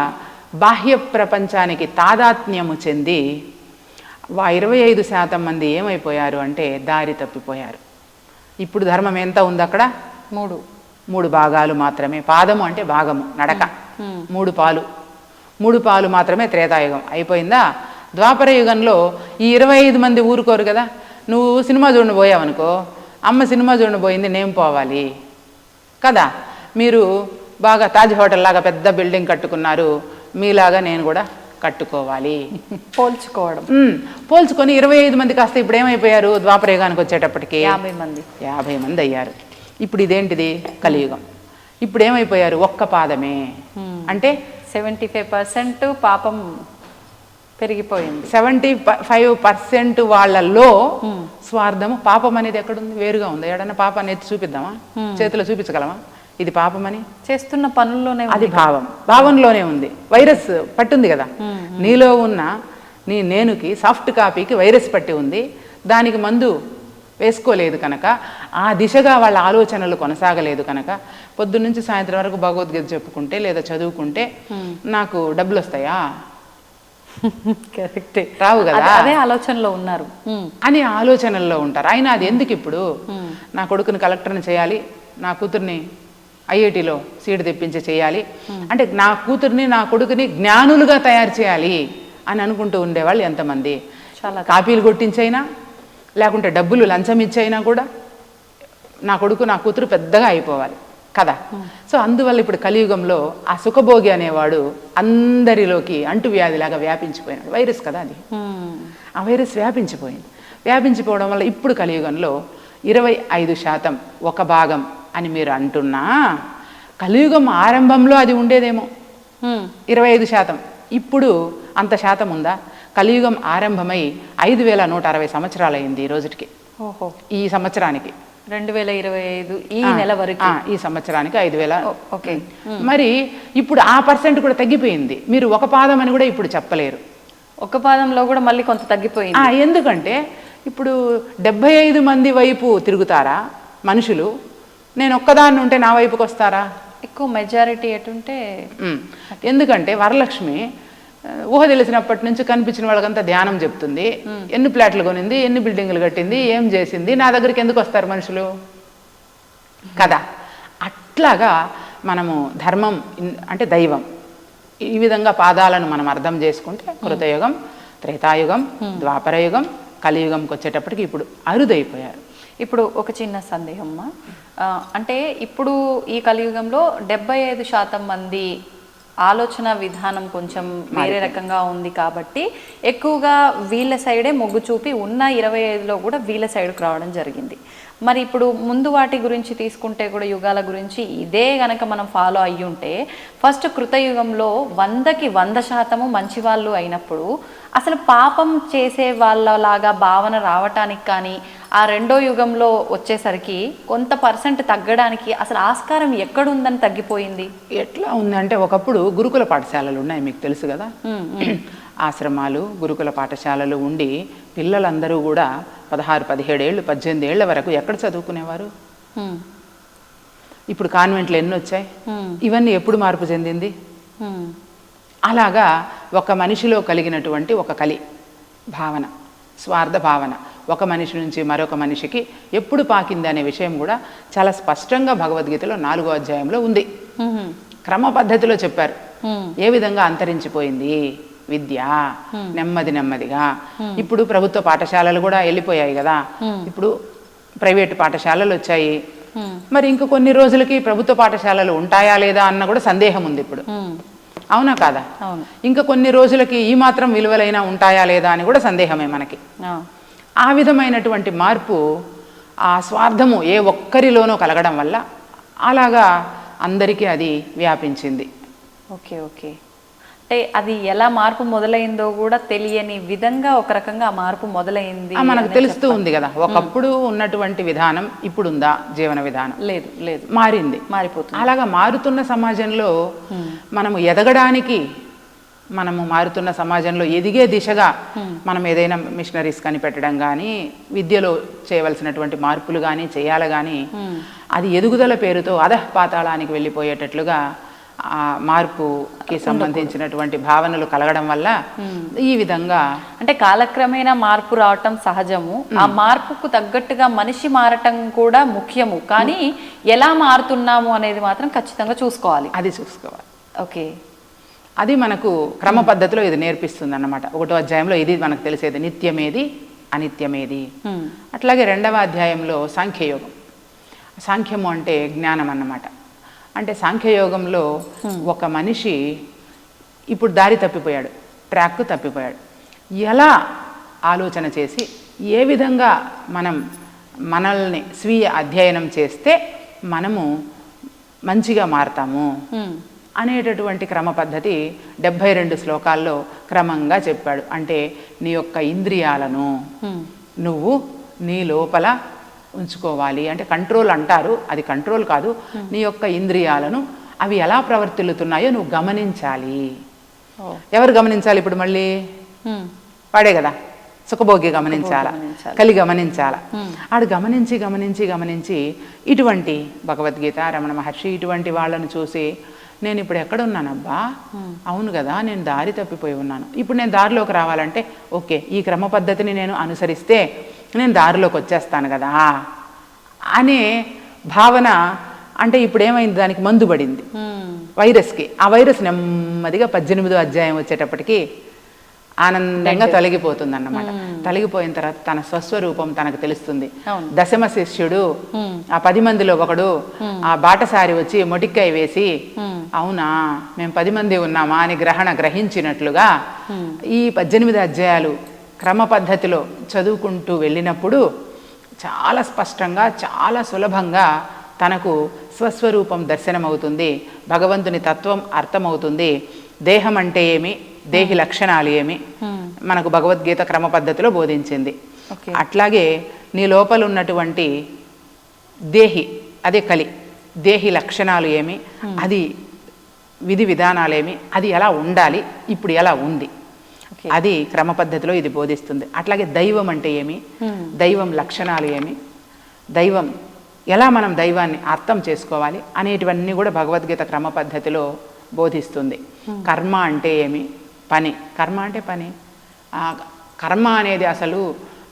బాహ్య ప్రపంచానికి తాదాత్మ్యము చెంది 25% మంది ఏమైపోయారు అంటే దారి తప్పిపోయారు. ఇప్పుడు ధర్మం ఎంత ఉంది అక్కడ? 3 భాగాలు మాత్రమే. పాదము అంటే భాగము, నడక. 3 పాలు మాత్రమే త్రేతాయుగం అయిపోయిందా. ద్వాపర యుగంలో ఈ 25 మంది ఊరుకోరు కదా. నువ్వు సినిమా చూడని పోయావనుకో, అమ్మ సినిమా చూడని పోయింది, నేను పోవాలి కదా. మీరు బాగా తాజ్ హోటల్ లాగా పెద్ద బిల్డింగ్ కట్టుకున్నారు, మీలాగా నేను కూడా కట్టుకోవాలి. పోల్చుకోవడం. పోల్చుకొని 25 మంది కాస్త ఇప్పుడు ఏమైపోయారు? ద్వాపరయుగానికి వచ్చేటప్పటికి 50 మంది అయ్యారు. ఇప్పుడు ఇదేంటిది? కలియుగం. ఇప్పుడు ఏమైపోయారు? ఒక్క పాదమే. అంటే 75% పాపం పెరిగిపోయింది. 75% వాళ్ళల్లో స్వార్థము, పాపం అనేది ఎక్కడుంది? వేరుగా ఉంది. ఏడన్నా పాపాన్ని ఎత్తి చూపిద్దామా? చేతిలో చూపించగలమా ఇది పాపమని? చేస్తున్న పనుల్లోనే అది భావంలోనే ఉంది. వైరస్ పట్టుంది కదా, నీలో ఉన్న నేనుకి సాఫ్ట్ కాపీకి వైరస్ పట్టి ఉంది. దానికి మందు వేసుకోలేదు కనుక, ఆ దిశగా వాళ్ళ ఆలోచనలు కొనసాగలేదు కనుక, పొద్దున్నుంచి సాయంత్రం వరకు భగవద్గీత చెప్పుకుంటే లేదా చదువుకుంటే నాకు డబ్బులు వస్తాయా? కరెక్టే, రావు కదా. అదే ఆలోచనలో ఉన్నారు అని ఆలోచనల్లో ఉంటారు. అయినా అది ఎందుకు? ఇప్పుడు నా కొడుకుని కలెక్టర్ని చేయాలి, నా కూతుర్ని ఐఐటిలో సీటు తెప్పించి చేయాలి అంటే, నా కూతుర్ని నా కొడుకుని జ్ఞానులుగా తయారు చేయాలి అని అనుకుంటూ ఉండేవాళ్ళు ఎంతమంది? చాలా. కాపీలు కొట్టించైనా లేకుంటే డబ్బులు లంచం ఇచ్చైనా కూడా నా కొడుకు నా కూతురు పెద్దగా అయిపోవాలి కదా. సో అందువల్ల ఇప్పుడు కలియుగంలో ఆ సుఖభోగి అనేవాడు అందరిలోకి అంటువ్యాధిలాగా వ్యాపించిపోయినాడు. వైరస్ కదా అది. ఆ వైరస్ వ్యాపించిపోవడం వల్ల ఇప్పుడు కలియుగంలో 25% ఒక భాగం అని మీరు అంటున్నా, కలియుగం ఆరంభంలో అది ఉండేదేమో 25%. ఇప్పుడు అంత శాతం ఉందా? కలియుగం ఆరంభమై 5160 సంవత్సరాలు అయింది ఈ రోజుకి. ఓహో, ఈ సంవత్సరానికి 2025 ఈ నెల వరకు, ఈ సంవత్సరానికి 5000. ఓకే. మరి ఇప్పుడు ఆ % కూడా తగ్గిపోయింది. మీరు ఒక పాదం అని కూడా ఇప్పుడు చెప్పలేరు. ఒక పాదంలో కూడా మళ్ళీ కొంత తగ్గిపోయింది. ఎందుకంటే ఇప్పుడు 75 మంది వైపు తిరుగుతారా మనుషులు? నేను ఒక్కదాన్ని ఉంటే నా వైపుకి వస్తారా? ఎక్కువ మెజారిటీ ఎటుంటే. ఎందుకంటే వరలక్ష్మి ఊహ తెలిసినప్పటి నుంచి కనిపించిన వాళ్ళకంతా ధ్యానం చెప్తుంది. ఎన్ని ప్లాట్లు కొనింది, ఎన్ని బిల్డింగులు కట్టింది, ఏం చేసింది, నా దగ్గరికి ఎందుకు వస్తారు మనుషులు కదా. అట్లాగా మనము ధర్మం అంటే దైవం, ఈ విధంగా పాదాలను మనం అర్థం చేసుకుంటే కృతయుగం, త్రేతాయుగం, ద్వాపరయుగం, కలియుగంకి వచ్చేటప్పటికి ఇప్పుడు అరుదైపోయారు. ఇప్పుడు ఒక చిన్న సందేహమ్మా, అంటే ఇప్పుడు ఈ కలియుగంలో 75% మంది ఆలోచన విధానం కొంచెం వేరే రకంగా ఉంది కాబట్టి ఎక్కువగా వీళ్ళ సైడే మొగ్గు చూపి ఉన్న 25లో కూడా వీళ్ళ సైడ్కి రావడం జరిగింది. మరి ఇప్పుడు ముందు వాటి గురించి తీసుకుంటే కూడా యుగాల గురించి ఇదే గనక మనం ఫాలో అయ్యి ఉంటే, ఫస్ట్ కృతయుగంలో 100కి 100% మంచి వాళ్ళు అయినప్పుడు అసలు పాపం చేసే వాళ్ళలాగా భావన రావటానికి కానీ, ఆ రెండో యుగంలో వచ్చేసరికి కొంత % తగ్గడానికి అసలు ఆస్కారం ఎక్కడుందని తగ్గిపోయింది? ఎట్లా ఉందంటే, ఒకప్పుడు గురుకుల పాఠశాలలు ఉన్నాయి, మీకు తెలుసు కదా. ఆశ్రమాలు, గురుకుల పాఠశాలలు ఉండి పిల్లలందరూ కూడా 16, 17 ఏళ్ళు, 18 ఏళ్ల వరకు ఎక్కడ చదువుకునేవారు? ఇప్పుడు కాన్వెంట్లు ఎన్ని వచ్చాయి? ఇవన్నీ ఎప్పుడు మార్పు చెందింది? అలాగా ఒక మనిషిలో కలిగినటువంటి ఒక కలి భావన, స్వార్థ భావన ఒక మనిషి నుంచి మరొక మనిషికి ఎప్పుడు పాకింది అనే విషయం కూడా చాలా స్పష్టంగా భగవద్గీతలో 4వ అధ్యాయంలో ఉంది. క్రమ పద్ధతిలో చెప్పారు ఏ విధంగా అంతరించిపోయింది విద్య నెమ్మదిగా. ఇప్పుడు ప్రభుత్వ పాఠశాలలు కూడా వెళ్ళిపోయాయి కదా, ఇప్పుడు ప్రైవేటు పాఠశాలలు వచ్చాయి. మరి ఇంక కొన్ని రోజులకి ప్రభుత్వ పాఠశాలలు ఉంటాయా లేదా అన్న కూడా సందేహం ఉంది ఇప్పుడు, అవునా కాదా? ఇంకా కొన్ని రోజులకి ఈ మాత్రం విలువలైనా ఉంటాయా లేదా అని కూడా సందేహమే మనకి. ఆ విధమైనటువంటి మార్పు, ఆ స్వార్థము ఏ ఒక్కరిలోనో కలగడం వల్ల అలాగా అందరికీ అది వ్యాపించింది. ఓకే ఓకే, అంటే అది ఎలా మార్పు మొదలైందో కూడా తెలియని విధంగా ఒక రకంగా ఆ మార్పు మొదలైంది మనకు తెలుస్తూ ఉంది కదా. ఒకప్పుడు ఉన్నటువంటి విధానం ఇప్పుడు ఉందా? జీవన విధానం లేదు లేదు, మారింది, మారిపోతుంది. అలాగా మారుతున్న సమాజంలో మనము ఎదగడానికి, మనము మారుతున్న సమాజంలో ఎదిగే దిశగా మనం ఏదైనా మిషనరీస్ కనిపెట్టడం కానీ, విద్యలో చేయవలసినటువంటి మార్పులు కానీ చేయాలి కానీ, అది ఎదుగుదల పేరుతో అధఃపాతాళానికి వెళ్ళిపోయేటట్లుగా ఆ మార్పుకి సంబంధించినటువంటి భావనలు కలగడం వల్ల ఈ విధంగా, అంటే కాలక్రమేణా మార్పు రావటం సహజము, ఆ మార్పుకు తగ్గట్టుగా మనిషి మారటం కూడా ముఖ్యము, కానీ ఎలా మారుతున్నాము అనేది మాత్రం ఖచ్చితంగా చూసుకోవాలి. అది చూసుకోవాలి. ఓకే, అది మనకు క్రమ పద్ధతిలో ఇది నేర్పిస్తుంది అన్నమాట. 1వ అధ్యాయంలో ఇది మనకు తెలిసేది, నిత్యమేది అనిత్యమేది. అట్లాగే 2వ అధ్యాయంలో సాంఖ్యయోగం. సాంఖ్యము అంటే జ్ఞానం అన్నమాట. అంటే సాంఖ్యయోగంలో ఒక మనిషి ఇప్పుడు దారి తప్పిపోయాడు, ట్రాక్ తప్పిపోయాడు. ఎలా ఆలోచన చేసి ఏ విధంగా మనం మనల్ని స్వీయ అధ్యయనం చేస్తే మనము మంచిగా మారతాము అనేటటువంటి క్రమ పద్ధతి 72 శ్లోకాల్లో క్రమంగా చెప్పాడు. అంటే నీ యొక్క ఇంద్రియాలను నువ్వు నీ లోపల ఉంచుకోవాలి. అంటే కంట్రోల్ అంటారు, అది కంట్రోల్ కాదు. నీ యొక్క ఇంద్రియాలను అవి ఎలా ప్రవర్తిల్లుతున్నాయో నువ్వు గమనించాలి. ఎవరు గమనించాలి ఇప్పుడు మళ్ళీ? వాడే కదా, సుఖభోగి గమనించాల, కలి గమనించాల. ఆడు గమనించి గమనించి గమనించి ఇటువంటి భగవద్గీత, రమణ మహర్షి ఇటువంటి వాళ్ళను చూసి నేను ఇప్పుడు ఎక్కడున్నానబ్బా, అవును కదా నేను దారి తప్పిపోయి ఉన్నాను, ఇప్పుడు నేను దారిలోకి రావాలంటే ఓకే ఈ క్రమ పద్ధతిని నేను అనుసరిస్తే నేను దారిలోకి వచ్చేస్తాను కదా అనే భావన. అంటే ఇప్పుడు ఏమైంది, దానికి మందు పడింది వైరస్కి. ఆ వైరస్ నెమ్మదిగా 18వ అధ్యాయం వచ్చేటప్పటికి ఆనందంగా తొలగిపోతుంది అన్నమాట. తొలగిపోయిన తర్వాత తన స్వస్వరూపం తనకు తెలుస్తుంది. దశమ శిష్యుడు ఆ 10 మందిలో ఒకడు ఆ బాటసారి వచ్చి మొటిక్కాయ వేసి అవునా మేము 10 మంది ఉన్నామా అని గ్రహించినట్లుగా ఈ 18 అధ్యాయాలు క్రమ పద్ధతిలో చదువుకుంటూ వెళ్ళినప్పుడు చాలా స్పష్టంగా చాలా సులభంగా తనకు స్వస్వరూపం దర్శనమవుతుంది. భగవంతుని తత్వం అర్థమవుతుంది. దేహం అంటే ఏమి, దేహి లక్షణాలు ఏమి మనకు భగవద్గీత క్రమ పద్ధతిలో బోధించింది. అట్లాగే నీ లోపల ఉన్నటువంటి దేహి, అదే కలి, దేహి లక్షణాలు ఏమి, అది విధి విధానాలేమి, అది ఎలా ఉండాలి, ఇప్పుడు ఎలా ఉంది, అది క్రమ పద్ధతిలో ఇది బోధిస్తుంది. అట్లాగే దైవం అంటే ఏమి, దైవం లక్షణాలు ఏమి, దైవం ఎలా మనం దైవాన్ని అర్థం చేసుకోవాలి అనేటివన్నీ కూడా భగవద్గీత క్రమ పద్ధతిలో బోధిస్తుంది. కర్మ అంటే ఏమి, పని, కర్మ అంటే పని. కర్మ అనేది అసలు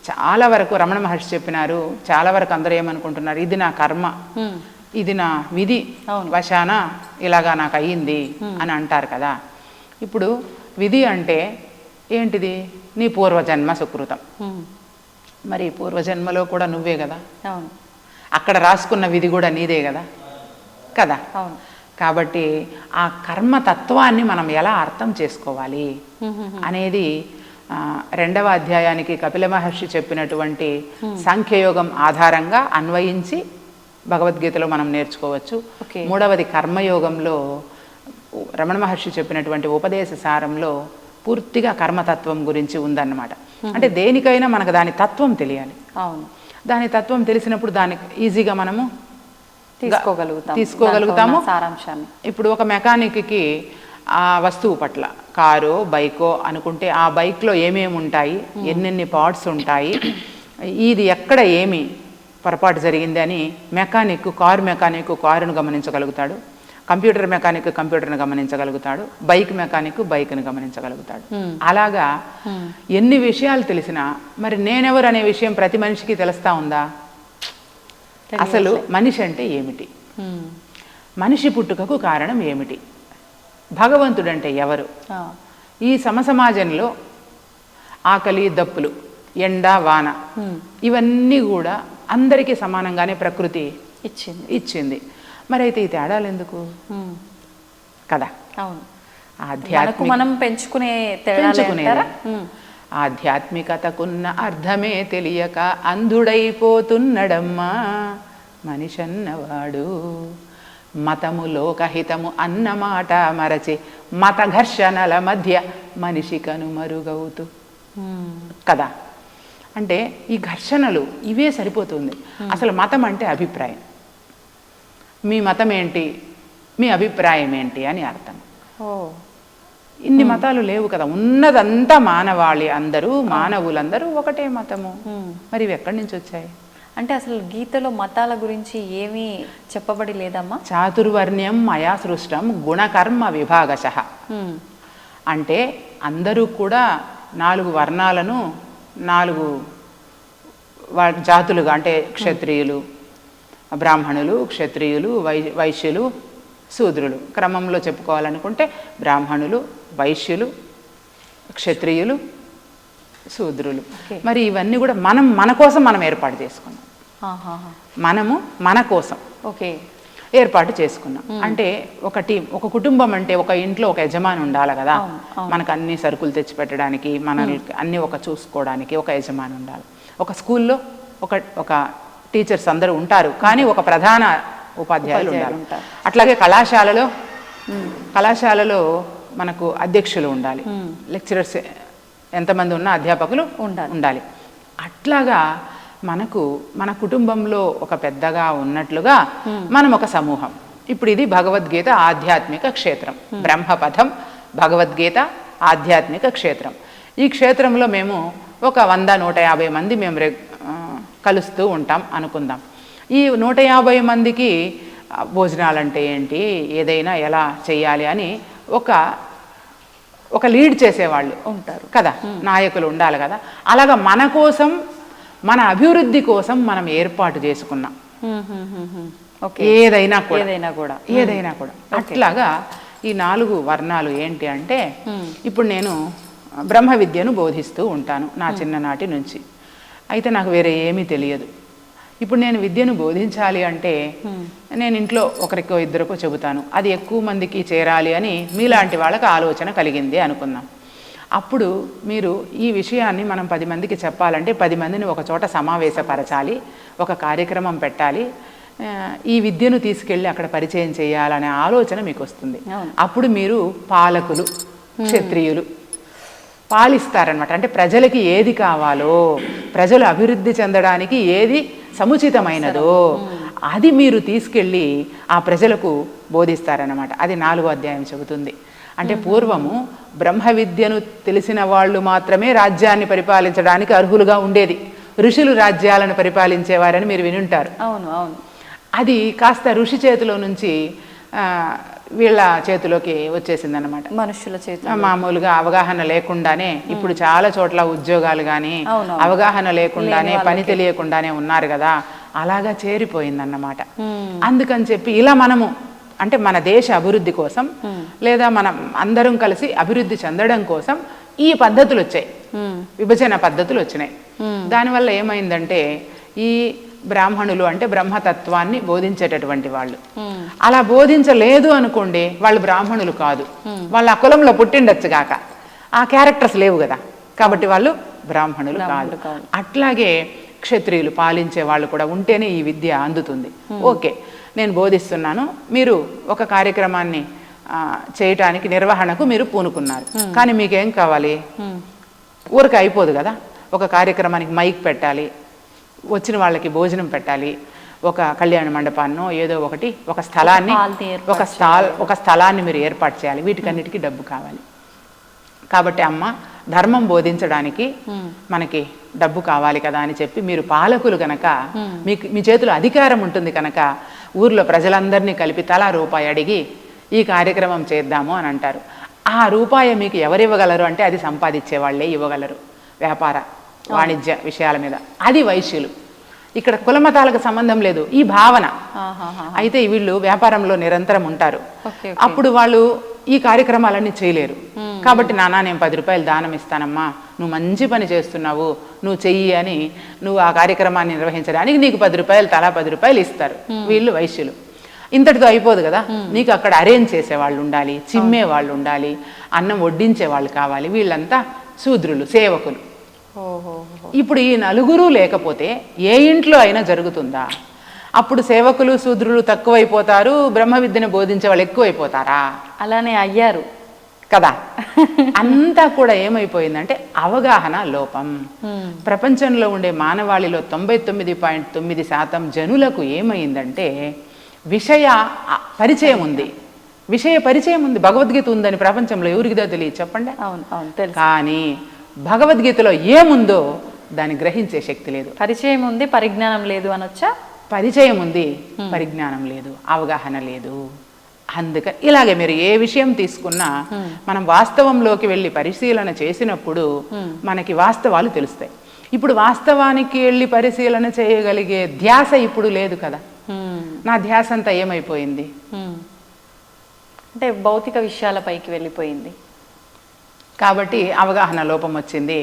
చాలా వరకు రమణ మహర్షి చెప్పినారు. చాలా వరకు అందరూ ఏమనుకుంటున్నారు, ఇది నా కర్మ, ఇది నా విధి వశాన ఇలాగా నాకు అయ్యింది అని అంటారు కదా. ఇప్పుడు విధి అంటే ఏంటిది, నీ పూర్వజన్మ సుకృతం. మరి పూర్వజన్మలో కూడా నువ్వే కదా, అక్కడ రాసుకున్న విధి కూడా నీదే కదా కదా. కాబట్టి ఆ కర్మతత్వాన్ని మనం ఎలా అర్థం చేసుకోవాలి అనేది 2వ అధ్యాయానికి కపిల మహర్షి చెప్పినటువంటి సాంఖ్యయోగం ఆధారంగా అన్వయించి భగవద్గీతలో మనం నేర్చుకోవచ్చు. 3వది కర్మయోగంలో రమణ మహర్షి చెప్పినటువంటి ఉపదేశ సారంలో పూర్తిగా కర్మతత్వం గురించి ఉందన్నమాట. అంటే దేనికైనా మనకు దాని తత్వం తెలియాలి. దాని తత్వం తెలిసినప్పుడు దానికి ఈజీగా మనము తీసుకోగలుగుతాము సారాంశాన్ని. ఇప్పుడు ఒక మెకానిక్కి ఆ వస్తువు పట్ల, కారో బైకో అనుకుంటే ఆ బైక్లో ఏమేమి ఉంటాయి, ఎన్నెన్ని పార్ట్స్ ఉంటాయి, ఇది ఎక్కడ ఏమి పొరపాటు జరిగింది అని కారు మెకానిక్ కారును గమనించగలుగుతాడు, కంప్యూటర్ మెకానిక్ కంప్యూటర్ని గమనించగలుగుతాడు, బైక్ మెకానిక్ బైక్ని గమనించగలుగుతాడు. అలాగా ఎన్ని విషయాలు తెలిసినా మరి నేనెవరు అనే విషయం ప్రతి మనిషికి తెలుస్తా ఉందా? అసలు మనిషి అంటే ఏమిటి, మనిషి పుట్టుకకు కారణం ఏమిటి, భగవంతుడంటే ఎవరు, ఈ సమసమాజంలో ఆకలి దప్పులు, ఎండ వాన ఇవన్నీ కూడా అందరికీ సమానంగానే ప్రకృతి ఇచ్చింది. మరి అయితే ఈ తేడాలు ఎందుకు కదా? మనం పెంచుకునే ఆధ్యాత్మికతకున్న అర్థమే తెలియక అంధుడైపోతున్నడమ్మా మనిషన్నవాడు. మతము లోకహితము అన్నమాట మరచి మత ఘర్షణల మధ్య మనిషి కనుమరుగవుతూ కదా. అంటే ఈ ఘర్షణలు ఇవే సరిపోతుంది. అసలు మతం అంటే అభిప్రాయం. మీ మతం ఏంటి, మీ అభిప్రాయం ఏంటి అని అర్థం. ఇన్ని మతాలు లేవు కదా, ఉన్నదంతా మానవాళి, అందరూ మానవులందరూ ఒకటే మతము. మరి ఇవి ఎక్కడి నుంచి వచ్చాయి? అంటే అసలు గీతలో మతాల గురించి ఏమీ చెప్పబడి లేదమ్మా. చాతుర్వర్ణ్యం మయా సృష్టం గుణకర్మ విభాగశః. అంటే అందరూ కూడా 4 వర్ణాలను 4 జాతులుగా, అంటే క్షత్రియులు, బ్రాహ్మణులు, క్షత్రియులు, వైశ్యులు, శూద్రులు క్రమంలో చెప్పుకోవాలనుకుంటే బ్రాహ్మణులు, వైశ్యులు, క్షత్రియులు, శూద్రులు. మరి ఇవన్నీ కూడా మన కోసం మనం ఏర్పాటు చేసుకున్నాం. మనము మన కోసం. ఏర్పాటు చేసుకున్నాం. అంటే ఒక టీం, ఒక కుటుంబం అంటే ఒక ఇంట్లో ఒక యజమాని ఉండాలి కదా, మనకు అన్ని సరుకులు తెచ్చి పెట్టడానికి, మనల్ని అన్ని ఒక చూసుకోవడానికి ఒక యజమాని ఉండాలి. ఒక స్కూల్లో ఒక టీచర్స్ అందరూ ఉంటారు, కానీ ఒక ప్రధాన ఉపాధ్యాయులు ఉండాలి. అట్లాగే కళాశాలలో మనకు అధ్యక్షులు ఉండాలి, లెక్చరర్స్ ఎంతమంది ఉన్నా అధ్యాపకులు ఉండాలి. అట్లాగా మన కుటుంబంలో ఒక పెద్దగా ఉన్నట్లుగా మనం ఒక సమూహం. ఇప్పుడు ఇది భగవద్గీత ఆధ్యాత్మిక క్షేత్రం, బ్రహ్మపథం భగవద్గీత ఆధ్యాత్మిక క్షేత్రం. ఈ క్షేత్రంలో మేము ఒక 100-150 మంది మేము కలుస్తూ ఉంటాం అనుకుందాం. ఈ 150 మందికి భోజనాలంటే ఏంటి, ఏదైనా ఎలా చేయాలి అని ఒక లీడ్ చేసేవాళ్ళు ఉంటారు కదా, నాయకులు ఉండాలి కదా. అలాగా మన కోసం, మన అభివృద్ధి కోసం మనం ఏర్పాటు చేసుకున్నాం ఏదైనా కూడా. అట్లాగా ఈ 4 వర్ణాలు ఏంటి అంటే, ఇప్పుడు నేను బ్రహ్మ విద్యను బోధిస్తూ ఉంటాను నా చిన్ననాటి నుంచి. అయితే నాకు వేరే ఏమీ తెలియదు. ఇప్పుడు నేను విద్యను బోధించాలి అంటే నేను ఇంట్లో ఒకరికో ఇద్దరికో చెబుతాను, అది ఎక్కువ మందికి చేరాలి అని మీలాంటి వాళ్ళకి ఆలోచన కలిగింది అనుకుందాం. అప్పుడు మీరు ఈ విషయాన్ని మనం 10 మందికి చెప్పాలంటే 10 మందిని ఒక చోట సమావేశపరచాలి, ఒక కార్యక్రమం పెట్టాలి, ఈ విద్యను తీసుకెళ్ళి అక్కడ పరిచయం చేయాలనే ఆలోచన మీకు వస్తుంది. అప్పుడు మీరు పాలకులు, క్షత్రియులు పాలిస్తారనమాట. అంటే ప్రజలకి ఏది కావాలో, ప్రజలు అభివృద్ధి చెందడానికి ఏది సముచితమైనదో అది మీరు తీసుకెళ్ళి ఆ ప్రజలకు బోధిస్తారనమాట. అది 4వ అధ్యాయం చెబుతుంది. అంటే పూర్వము బ్రహ్మ విద్యను తెలిసిన వాళ్ళు మాత్రమే రాజ్యాన్ని పరిపాలించడానికి అర్హులుగా ఉండేది. ఋషులు రాజ్యాలను పరిపాలించేవారని మీరు వినుంటారు. అవును అవును. అది కాస్త ఋషి చేతిలో నుంచి వీళ్ళ చేతిలోకి వచ్చేసిందనమాట. మనుషుల చేతిలో మామూలుగా అవగాహన లేకుండానే ఇప్పుడు చాలా చోట్ల ఉద్యోగాలు కానీ అవగాహన లేకుండానే, పని తెలియకుండానే ఉన్నారు కదా, అలాగా చేరిపోయిందన్నమాట. అందుకని చెప్పి ఇలా మనము అంటే మన దేశ అభివృద్ధి కోసం, లేదా మనం అందరం కలిసి అభివృద్ధి చెందడం కోసం ఈ పద్ధతులు వచ్చాయి, విభజన పద్ధతులు వచ్చినాయి. దానివల్ల ఏమైందంటే ఈ బ్రాహ్మణులు అంటే బ్రహ్మతత్వాన్ని బోధించేటటువంటి వాళ్ళు, అలా బోధించలేదు అనుకోండి వాళ్ళు బ్రాహ్మణులు కాదు, వాళ్ళు ఆ కులంలో పుట్టిండొచ్చు కాక ఆ క్యారెక్టర్స్ లేవు కదా, కాబట్టి వాళ్ళు బ్రాహ్మణులు కాదు. అట్లాగే క్షత్రియులు పాలించే వాళ్ళు కూడా ఉంటేనే ఈ విద్య అందుతుంది. ఓకే, నేను బోధిస్తున్నాను, మీరు ఒక కార్యక్రమాన్ని చేయటానికి నిర్వహణకు మీరు పూనుకున్నారు, కానీ మీకేం కావాలి, ఊరికి అయిపోదు కదా, ఒక కార్యక్రమానికి మైక్ పెట్టాలి, వచ్చిన వాళ్ళకి భోజనం పెట్టాలి, ఒక కళ్యాణ మండపాన్నో ఏదో ఒకటి, ఒక స్థలాన్ని మీరు ఏర్పాటు చేయాలి, వీటికన్నిటికీ డబ్బు కావాలి. కాబట్టి అమ్మ ధర్మం బోధించడానికి మనకి డబ్బు కావాలి కదా అని చెప్పి మీరు పాలకులు కనుక, మీ చేతిలో అధికారం ఉంటుంది కనుక ఊర్లో ప్రజలందరినీ కలిపి తలా రూపాయి అడిగి ఈ కార్యక్రమం చేద్దాము అని అంటారు. ఆ రూపాయి మీకు ఎవరు ఇవ్వగలరు అంటే అది సంపాదించే వాళ్ళే ఇవ్వగలరు, వ్యాపార వాణిజ్య విషయాల మీద. అది వైశ్యులు. ఇక్కడ కులమతాలకు సంబంధం లేదు, ఈ భావన. అయితే వీళ్ళు వ్యాపారంలో నిరంతరం ఉంటారు. అప్పుడు వాళ్ళు ఈ కార్యక్రమాలన్నీ చేయలేరు. కాబట్టి నాన్న నేను 10 రూపాయలు దానం ఇస్తానమ్మా, నువ్వు మంచి పని చేస్తున్నావు, నువ్వు చెయ్యి అని నువ్వు ఆ కార్యక్రమాన్ని నిర్వహించడానికి నీకు 10 రూపాయలు, తలా 10 రూపాయలు ఇస్తారు వీళ్ళు వైశ్యులు. ఇంతటితో అయిపోదు కదా, నీకు అక్కడ అరేంజ్ చేసే వాళ్ళు ఉండాలి, చిమ్మే వాళ్ళు ఉండాలి, అన్నం వడ్డించే వాళ్ళు కావాలి. వీళ్ళంతా శూద్రులు, సేవకులు. ఇప్పుడు ఈ 4 లేకపోతే ఏ ఇంట్లో అయినా జరుగుతుందా? అప్పుడు సేవకులు శూద్రులు తక్కువైపోతారు, బ్రహ్మ విద్యను బోధించే వాళ్ళు ఎక్కువైపోతారా? అలానే అయ్యారు కదా. అంతా కూడా ఏమైపోయిందంటే అవగాహన లోపం. ప్రపంచంలో ఉండే మానవాళిలో 99.9% జనులకు ఏమైందంటే విషయ పరిచయం ఉంది, భగవద్గీత ఉందని ప్రపంచంలో ఎవరికిదో తెలియదు చెప్పండి. కానీ భగవద్గీతలో ఏముందో దాన్ని గ్రహించే శక్తి లేదు. పరిచయం ఉంది, పరిజ్ఞానం లేదు అనొచ్చా? పరిచయం ఉంది, పరిజ్ఞానం లేదు, అవగాహన లేదు. అందుకని ఇలాగే మీరు ఏ విషయం తీసుకున్నా మనం వాస్తవంలోకి వెళ్ళి పరిశీలన చేసినప్పుడు మనకి వాస్తవాలు తెలుస్తాయి. ఇప్పుడు వాస్తవానికి వెళ్ళి పరిశీలన చేయగలిగే ధ్యాస ఇప్పుడు లేదు కదా. నా ధ్యాస అంతా ఏమైపోయింది అంటే భౌతిక విషయాలపైకి వెళ్ళిపోయింది. కాబట్టి అవగాహన లోపం వచ్చింది.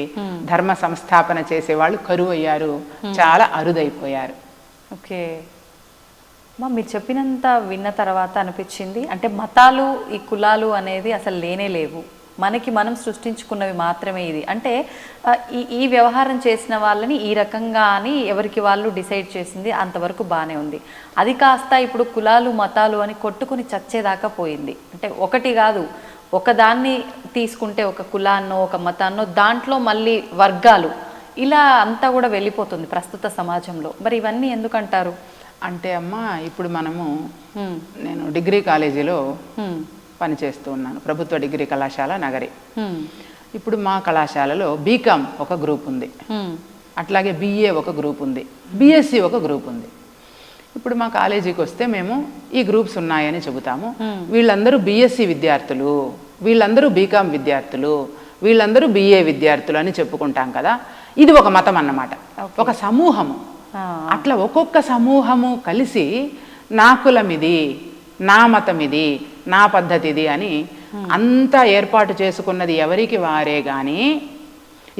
ధర్మ సంస్థాపన చేసేవాళ్ళు కరువు అయ్యారు, చాలా అరుదైపోయారు. ఓకే. మీరు చెప్పినంత విన్న తర్వాత అనిపించింది అంటే మతాలు ఈ కులాలు అనేది అసలు లేనే లేవు, మనకి మనం సృష్టించుకున్నవి మాత్రమే. ఇది అంటే ఈ వ్యవహారం చేసిన వాళ్ళని ఈ రకంగా అని ఎవరికి వాళ్ళు డిసైడ్ చేసింది, అంతవరకు బాగానే ఉంది. అది కాస్త ఇప్పుడు కులాలు మతాలు అని కొట్టుకుని చచ్చేదాకా పోయింది. అంటే ఒకటి కాదు, ఒకదాన్ని తీసుకుంటే ఒక కులాన్నో ఒక మతాన్నో దాంట్లో మళ్ళీ వర్గాలు ఇలా అంతా కూడా వెళ్ళిపోతుంది ప్రస్తుత సమాజంలో. మరి ఇవన్నీ ఎందుకంటారు? అంటే అమ్మ, ఇప్పుడు మనము నేను డిగ్రీ కాలేజీలో పనిచేస్తూ ఉన్నాను, ప్రభుత్వ డిగ్రీ కళాశాల నగరి. ఇప్పుడు మా కళాశాలలో బీకామ్ ఒక గ్రూప్ ఉంది, అట్లాగే బిఏ ఒక గ్రూప్ ఉంది, బిఎస్సి ఒక గ్రూప్ ఉంది. ఇప్పుడు మా కాలేజీకి వస్తే మేము ఈ గ్రూప్స్ ఉన్నాయని చెబుతాము. వీళ్ళందరూ బిఎస్సి విద్యార్థులు, వీళ్ళందరూ బీకామ్ విద్యార్థులు, వీళ్ళందరూ బిఏ విద్యార్థులు అని చెప్పుకుంటాం కదా. ఇది ఒక మతం అన్నమాట, ఒక సమూహము. అట్లా ఒక్కొక్క సమూహము కలిసి నా కులం ఇది, నా మతం ఇది, నా పద్ధతి ఇది అని అంతా ఏర్పాటు చేసుకున్నది ఎవరికి వారే కానీ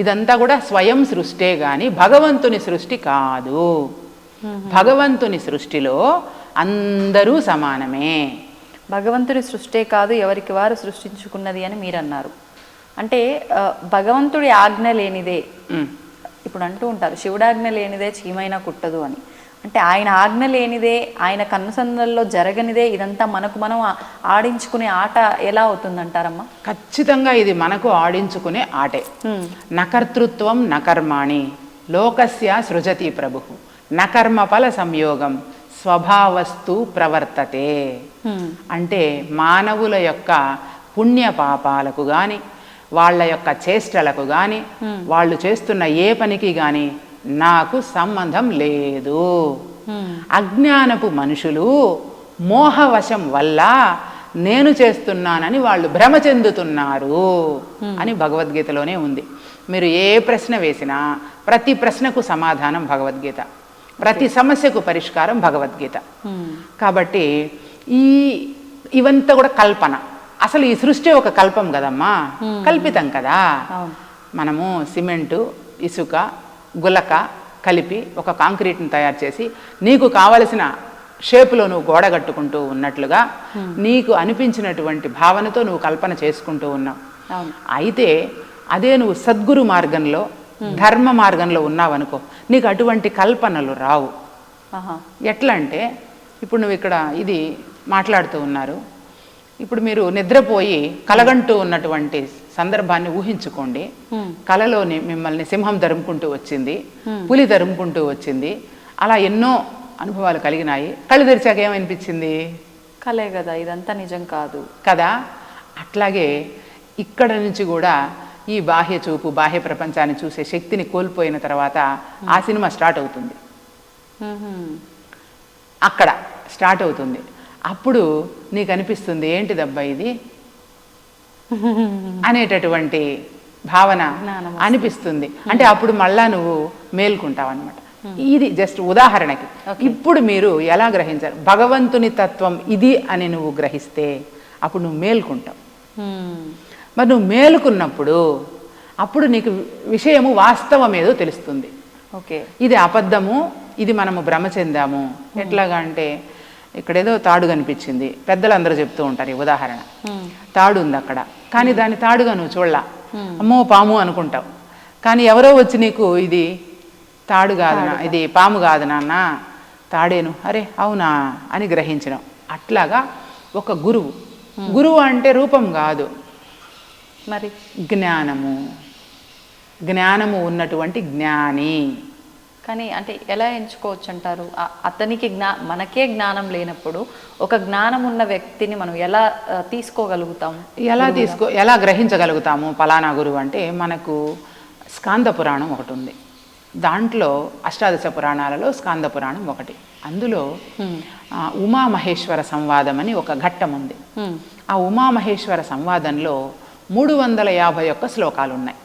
ఇదంతా కూడా స్వయం సృష్టే కానీ భగవంతుని సృష్టి కాదు. భగవంతుని సృష్టిలో అందరూ సమానమే. భగవంతుడి సృష్టే కాదు, ఎవరికి వారు సృష్టించుకున్నది అని మీరు అన్నారు. అంటే భగవంతుడి ఆజ్ఞ లేనిదే, ఇప్పుడు అంటూ ఉంటారు శివుడాజ్ఞ లేనిదే చీమైనా కుట్టదు అని. అంటే ఆయన ఆజ్ఞ లేనిదే, ఆయన కన్నుసందల్లో జరగనిదే ఇదంతా మనకు మనం ఆడించుకునే ఆట ఎలా అవుతుందంటారమ్మా? ఖచ్చితంగా ఇది మనకు ఆడించుకునే ఆటే. నకర్తృత్వం నకర్మాణి లోకస్య సృజతి ప్రభు నకర్మఫల సంయోగం స్వభావస్తు ప్రవర్తతే. అంటే మానవుల యొక్క పుణ్య పాపాలకు కానీ వాళ్ళ యొక్క చేష్టలకు కానీ వాళ్ళు చేస్తున్న ఏ పనికి కానీ నాకు సంబంధం లేదు. అజ్ఞానపు మనుషులు మోహవశం వల్ల నేను చేస్తున్నానని వాళ్ళు భ్రమ చెందుతున్నారు అని భగవద్గీతలోనే ఉంది. మీరు ఏ ప్రశ్న వేసినా ప్రతి ప్రశ్నకు సమాధానం భగవద్గీత, ప్రతి సమస్యకు పరిష్కారం భగవద్గీత. కాబట్టి ఇవంతా కూడా కల్పన. అసలు ఈ సృష్టి ఒక కల్పం కదమ్మా, కల్పితం కదా. మనము సిమెంటు, ఇసుక, గులక కలిపి ఒక కాంక్రీట్ని తయారు చేసి నీకు కావలసిన షేపులో నువ్వు గోడ కట్టుకుంటూ ఉన్నట్లుగా నీకు అనిపించినటువంటి భావనతో నువ్వు కల్పన చేసుకుంటూ ఉన్నావు. అయితే అదే నువ్వు సద్గురు మార్గంలో ధర్మ మార్గంలో ఉన్నావనుకో, నీకు అటువంటి కల్పనలు రావు. ఎట్లా అంటే ఇప్పుడు నువ్వు ఇక్కడ ఇది మాట్లాడుతూ ఉన్నారు, ఇప్పుడు మీరు నిద్రపోయి కలగంటూ ఉన్నటువంటి సందర్భాన్ని ఊహించుకోండి. కలలోని మిమ్మల్ని సింహం తరుముకుంటూ వచ్చింది, పులి తరుముకుంటూ వచ్చింది, అలా ఎన్నో అనుభవాలు కలిగినాయి. కళ్ళు తెరిచాక ఏమనిపించింది? కలే కదా, ఇదంతా నిజం కాదు కదా. అట్లాగే ఇక్కడ నుంచి కూడా ఈ బాహ్య చూపు, బాహ్య ప్రపంచాన్ని చూసే శక్తిని కోల్పోయిన తర్వాత ఆ సినిమా స్టార్ట్ అవుతుంది, అక్కడ స్టార్ట్ అవుతుంది. అప్పుడు నీకు అనిపిస్తుంది ఏంటిదబ్బా ఇది అనేటటువంటి భావన అనిపిస్తుంది. అంటే అప్పుడు మళ్ళా నువ్వు మేల్కుంటావు అన్నమాట. ఇది జస్ట్ ఉదాహరణకి. ఇప్పుడు మీరు ఎలా గ్రహించారు? భగవంతుని తత్వం ఇది అని నువ్వు గ్రహిస్తే అప్పుడు నువ్వు మేల్కుంటావు. మరి నువ్వు మేలుకున్నప్పుడు అప్పుడు నీకు విషయము వాస్తవం ఏదో తెలుస్తుంది. ఓకే, ఇది అబద్ధము, ఇది మనము భ్రమ చెందాము. ఎట్లాగా అంటే ఇక్కడేదో తాడు కనిపించింది, పెద్దలందరూ చెప్తూ ఉంటారు ఈ ఉదాహరణ. తాడు ఉంది అక్కడ, కానీ దాని తాడుగా నువ్వు చూడలా, అమ్మో పాము అనుకుంటావు. కానీ ఎవరో వచ్చి నీకు ఇది తాడు కాదు, ఇది పాము కాదు నాన్న, తాడేను, అరే అవునా అని గ్రహించడం. అట్లాగా ఒక గురువు, గురువు అంటే రూపం కాదు, మరి జ్ఞానము, జ్ఞానము ఉన్నటువంటి జ్ఞాని. కానీ అంటే ఎలా ఎంచుకోవచ్చు అంటారు? అతనికి మనకే జ్ఞానం లేనప్పుడు ఒక జ్ఞానం ఉన్న వ్యక్తిని మనం ఎలా తీసుకోగలుగుతాం? ఎలా గ్రహించగలుగుతాము ఫలానా గురువు అంటే? మనకు స్కాంద పురాణం ఒకటి ఉంది, దాంట్లో అష్టాదశ పురాణాలలో స్కాంద పురాణం ఒకటి. అందులో ఉమామహేశ్వర సంవాదం అని ఒక ఘట్టం ఉంది. ఆ ఉమామహేశ్వర సంవాదంలో 351 శ్లోకాలు ఉన్నాయి.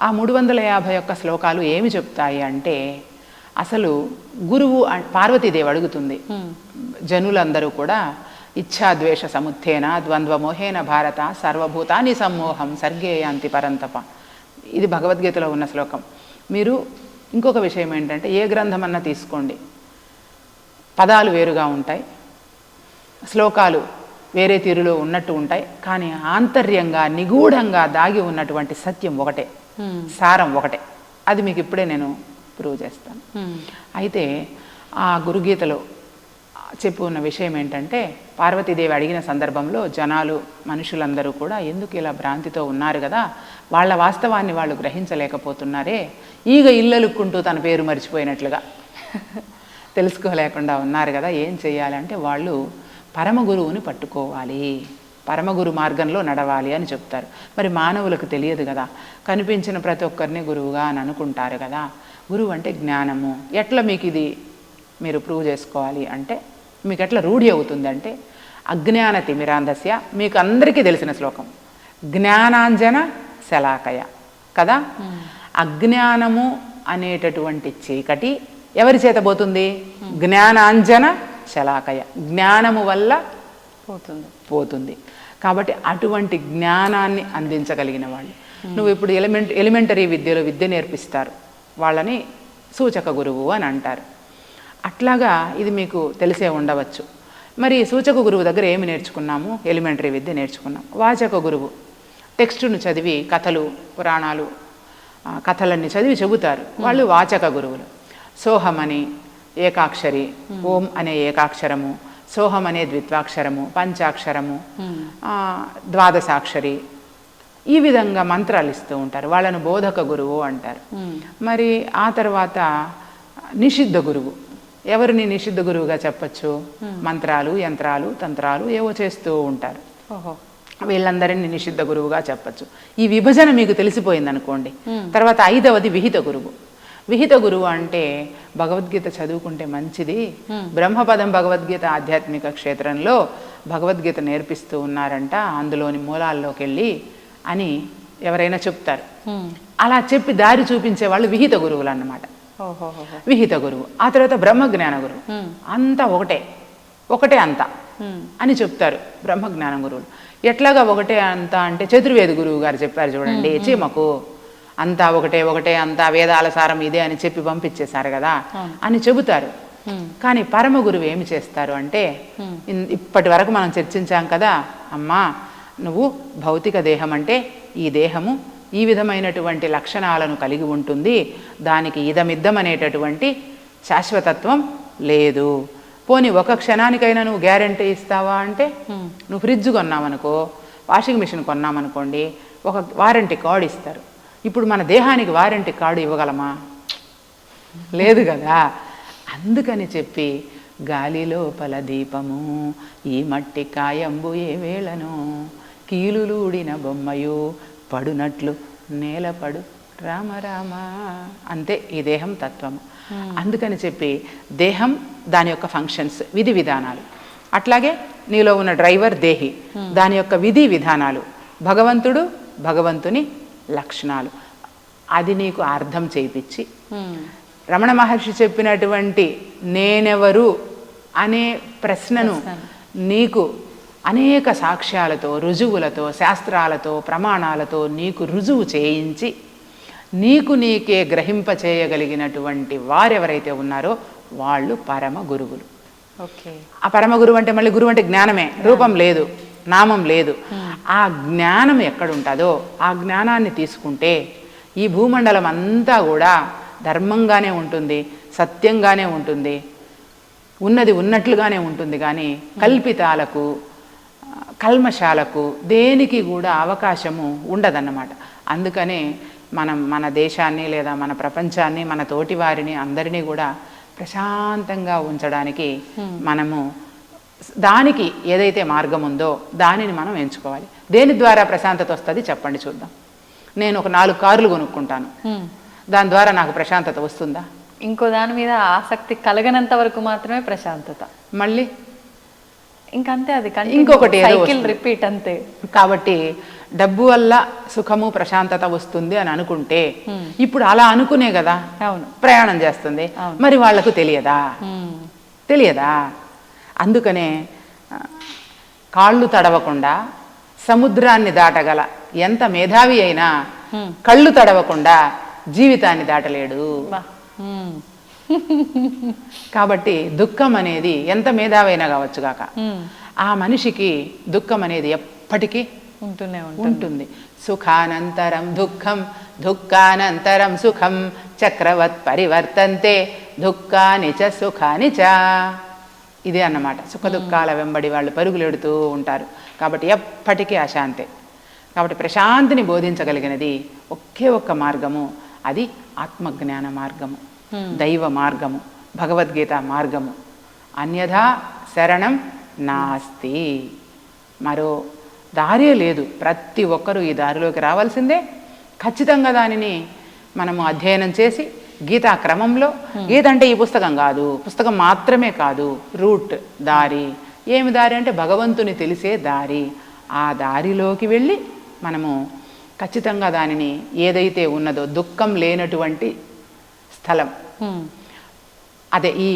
ఆ 351 శ్లోకాలు ఏమి చెప్తాయి అంటే, అసలు గురువు పార్వతీదేవి అడుగుతుంది, జనులందరూ కూడా ఇచ్ఛాద్వేష సముత్థేన ద్వంద్వమోహేన భారత సర్వభూతాని సమ్మోహం సర్గే యాంతి పరంతప. ఇది భగవద్గీతలో ఉన్న శ్లోకం. మీరు ఇంకొక విషయం ఏంటంటే, ఏ గ్రంథమన్నా తీసుకోండి, పదాలు వేరుగా ఉంటాయి, శ్లోకాలు వేరే తీరులో ఉన్నట్టు ఉంటాయి, కానీ ఆంతర్యంగా నిగూఢంగా దాగి ఉన్నటువంటి సత్యం ఒకటే, సారం ఒకటే. అది మీకు ఇప్పుడే నేను ప్రూవ్ చేస్తాను. అయితే ఆ గురుగీతలో చెప్పు ఉన్న విషయం ఏంటంటే, పార్వతీదేవి అడిగిన సందర్భంలో జనాలు మనుషులందరూ కూడా ఎందుకు ఇలా భ్రాంతితో ఉన్నారు కదా, వాళ్ళ వాస్తవాన్ని వాళ్ళు గ్రహించలేకపోతున్నారే, ఈగ ఇల్లలుక్కుంటూ తన పేరు మర్చిపోయినట్లుగా తెలుసుకోలేకుండా ఉన్నారు కదా, ఏం చేయాలంటే వాళ్ళు పరమగురువుని పట్టుకోవాలి, పరమగురు మార్గంలో నడవాలి అని చెప్తారు. మరి మానవులకు తెలియదు కదా, కనిపించిన ప్రతి ఒక్కరిని గురువుగా అని అనుకుంటారు కదా. గురువు అంటే జ్ఞానము. ఎట్లా మీకు ఇది మీరు ప్రూవ్ చేసుకోవాలి అంటే, మీకు ఎట్లా రూఢి అవుతుందంటే, అజ్ఞాన తిమిరాంధస్య, మీకు అందరికీ తెలిసిన శ్లోకం, జ్ఞానాంజన శలాకయ కదా. అజ్ఞానము అనేటటువంటి చీకటి ఎవరి చేత పోతుంది? జ్ఞానాంజన శలాకయ, జ్ఞానము వల్ల పోతుంది. కాబట్టి అటువంటి జ్ఞానాన్ని అందించగలిగిన వాళ్ళు. నువ్వు ఇప్పుడు ఎలిమెంటరీ విద్యలో విద్య నేర్పిస్తారు, వాళ్ళని సూచక గురువు అని అంటారు. అట్లాగా ఇది మీకు తెలిసే ఉండవచ్చు. మరి సూచక గురువు దగ్గర ఏమి నేర్చుకున్నాము? ఎలిమెంటరీ విద్య నేర్చుకున్నాం. వాచక గురువు టెక్స్టును చదివి కథలు, పురాణాలు, కథలన్నీ చదివి చెబుతారు, వాళ్ళు వాచక గురువులు. సోహం అని ఏకాక్షరి, ఓం అనే ఏకాక్షరము, సోహం అనే ద్విత్వాక్షరము, పంచాక్షరము, ద్వాదశాక్షరి, ఈ విధంగా మంత్రాలు ఇస్తూ ఉంటారు, వాళ్ళను బోధక గురువు అంటారు. మరి ఆ తర్వాత నిషిద్ధ గురువు. ఎవరిని నిషిద్ధ గురువుగా చెప్పచ్చు? మంత్రాలు, యంత్రాలు, తంత్రాలు ఏవో చేస్తూ ఉంటారు, వీళ్ళందరినీ నిషిద్ధ గురువుగా చెప్పచ్చు. ఈ విభజన మీకు తెలిసిపోయింది అనుకోండి. తర్వాత 5వది విహిత గురువు. విహిత గురువు అంటే భగవద్గీత చదువుకుంటే మంచిది, బ్రహ్మపదం భగవద్గీత ఆధ్యాత్మిక క్షేత్రంలో భగవద్గీత నేర్పిస్తూ ఉన్నారంట, అందులోని మూలాల్లోకి వెళ్ళి అని ఎవరైనా చెప్తారు. అలా చెప్పి దారి చూపించే వాళ్ళు విహిత గురువులు అన్నమాట. విహిత గురువు. ఆ తర్వాత బ్రహ్మజ్ఞాన గురువు. అంతా ఒకటే అంతా అని చెప్తారు బ్రహ్మజ్ఞాన గురువులు. ఎట్లాగా ఒకటే అంతా అంటే, చతుర్వేద గురువు గారు చెప్పారు చూడండి, చీమకు అంతా ఒకటే అంతా వేదాల సారం ఇదే అని చెప్పి పంపించేశారు కదా అని చెబుతారు. కానీ పరమ గురువు ఏమి చేస్తారు అంటే, ఇప్పటి వరకు మనం చర్చించాం కదా అమ్మా, నువ్వు భౌతిక దేహం అంటే ఈ దేహము ఈ విధమైనటువంటి లక్షణాలను కలిగి ఉంటుంది, దానికి ఇదమిద్దం అనేటటువంటి శాశ్వతత్వం లేదు. పోనీ ఒక క్షణానికైనా నువ్వు గ్యారెంటీ ఇస్తావా అంటే, నువ్వు ఫ్రిడ్జ్ కొన్నామనుకో, వాషింగ్ మిషన్ కొన్నామనుకోండి, ఒక వారంటీ కార్డు ఇస్తారు. ఇప్పుడు మన దేహానికి వారంటీ కార్డు ఇవ్వగలమా? లేదు కదా. అందుకని చెప్పి గాలి లోపల దీపము, ఈ మట్టి కాయంబు ఏ వేళను, కీలులూడిన బొమ్మయు పడునట్లు నేలపడు రామ రామ. అంతే ఈ దేహం తత్వము. అందుకని చెప్పి దేహం, దాని యొక్క ఫంక్షన్స్, విధి విధానాలు, అట్లాగే నీలో ఉన్న డ్రైవర్ దేహి, దాని యొక్క విధి విధానాలు, భగవంతుడు, భగవంతుని లక్షణాలు, అది నీకు అర్థం చేయించి, రమణ మహర్షి చెప్పినటువంటి నేనెవరు అనే ప్రశ్నను నీకు అనేక సాక్ష్యాలతో, రుజువులతో, శాస్త్రాలతో, ప్రమాణాలతో నీకు రుజువు చేయించి, నీకు నీకే గ్రహింప చేయగలిగినటువంటి వారెవరైతే ఉన్నారో వాళ్ళు పరమ గురువులు. ఆ పరమ గురువు అంటే, మళ్ళీ గురువు అంటే జ్ఞానమే, రూపం లేదు, నామం లేదు. ఆ జ్ఞానం ఎక్కడుంటుందో ఆ జ్ఞానాన్ని తీసుకుంటే ఈ భూమండలం అంతా కూడా ధర్మంగానే ఉంటుంది, సత్యంగానే ఉంటుంది, ఉన్నది ఉన్నట్లుగానే ఉంటుంది. కానీ కల్పితాలకు, కల్మషాలకు, దేనికి కూడా అవకాశము ఉండదన్నమాట. అందుకనే మనం మన దేశాన్ని లేదా మన ప్రపంచాన్ని, మన తోటి వారిని అందరినీ కూడా ప్రశాంతంగా ఉంచడానికి మనము దానికి ఏదైతే మార్గం ఉందో దానిని మనం ఎంచుకోవాలి. దేని ద్వారా ప్రశాంతత వస్తుంది చెప్పండి చూద్దాం. నేను ఒక 4 కార్లు కొనుక్కుంటాను, దాని ద్వారా నాకు ప్రశాంతత వస్తుందా? ఇంకో దాని మీద ఆసక్తి కలగనంత వరకు మాత్రమే ప్రశాంతత. మళ్ళీ ఇంకంతే, అది ఇంకొకటి సైకిల్ రిపీట్ అంతే. కాబట్టి డబ్బు వల్ల సుఖము ప్రశాంతత వస్తుంది అని అనుకుంటే, ఇప్పుడు అలా అనుకునే కదా ప్రయాణం చేస్తుంది. మరి వాళ్లకు తెలియదా? అందుకనే కాళ్ళు తడవకుండా సముద్రాన్ని దాటగల ఎంత మేధావి అయినా కళ్ళు తడవకుండా జీవితాన్ని దాటలేడు. కాబట్టి దుఃఖం అనేది ఎంత మేధావైనా కావచ్చుగాక, ఆ మనిషికి దుఃఖం అనేది ఎప్పటికీ ఉంటూనే ఉంటుంది. సుఖానంతరం దుఃఖం, దుఃఖానంతరం సుఖం, చక్రవత్ పరివర్తంతే దుఃఖాని చ సుఖాని చ. ఇదే అన్నమాట. సుఖ దుఃఖాల వెంబడి వాళ్ళు పరుగులెడుతూ ఉంటారు. కాబట్టి ఎప్పటికీ అశాంతే. కాబట్టి ప్రశాంతిని బోధించగలిగినది ఒకే ఒక్క మార్గము, అది ఆత్మజ్ఞాన మార్గము, దైవ మార్గము, భగవద్గీత మార్గము. అన్యథా శరణం నాస్తి. మరో దారే లేదు. ప్రతి ఒక్కరూ ఈ దారిలోకి రావాల్సిందే. ఖచ్చితంగా దానిని మనము అధ్యయనం చేసి గీతా క్రమంలో, గీత అంటే ఈ పుస్తకం కాదు, పుస్తకం మాత్రమే కాదు, రూట్, దారి. ఏమి దారి అంటే భగవంతుని తెలిసే దారి. ఆ దారిలోకి వెళ్ళి మనము ఖచ్చితంగా దానిని ఏదైతే ఉన్నదో దుఃఖం లేనటువంటి స్థలం, అదే ఈ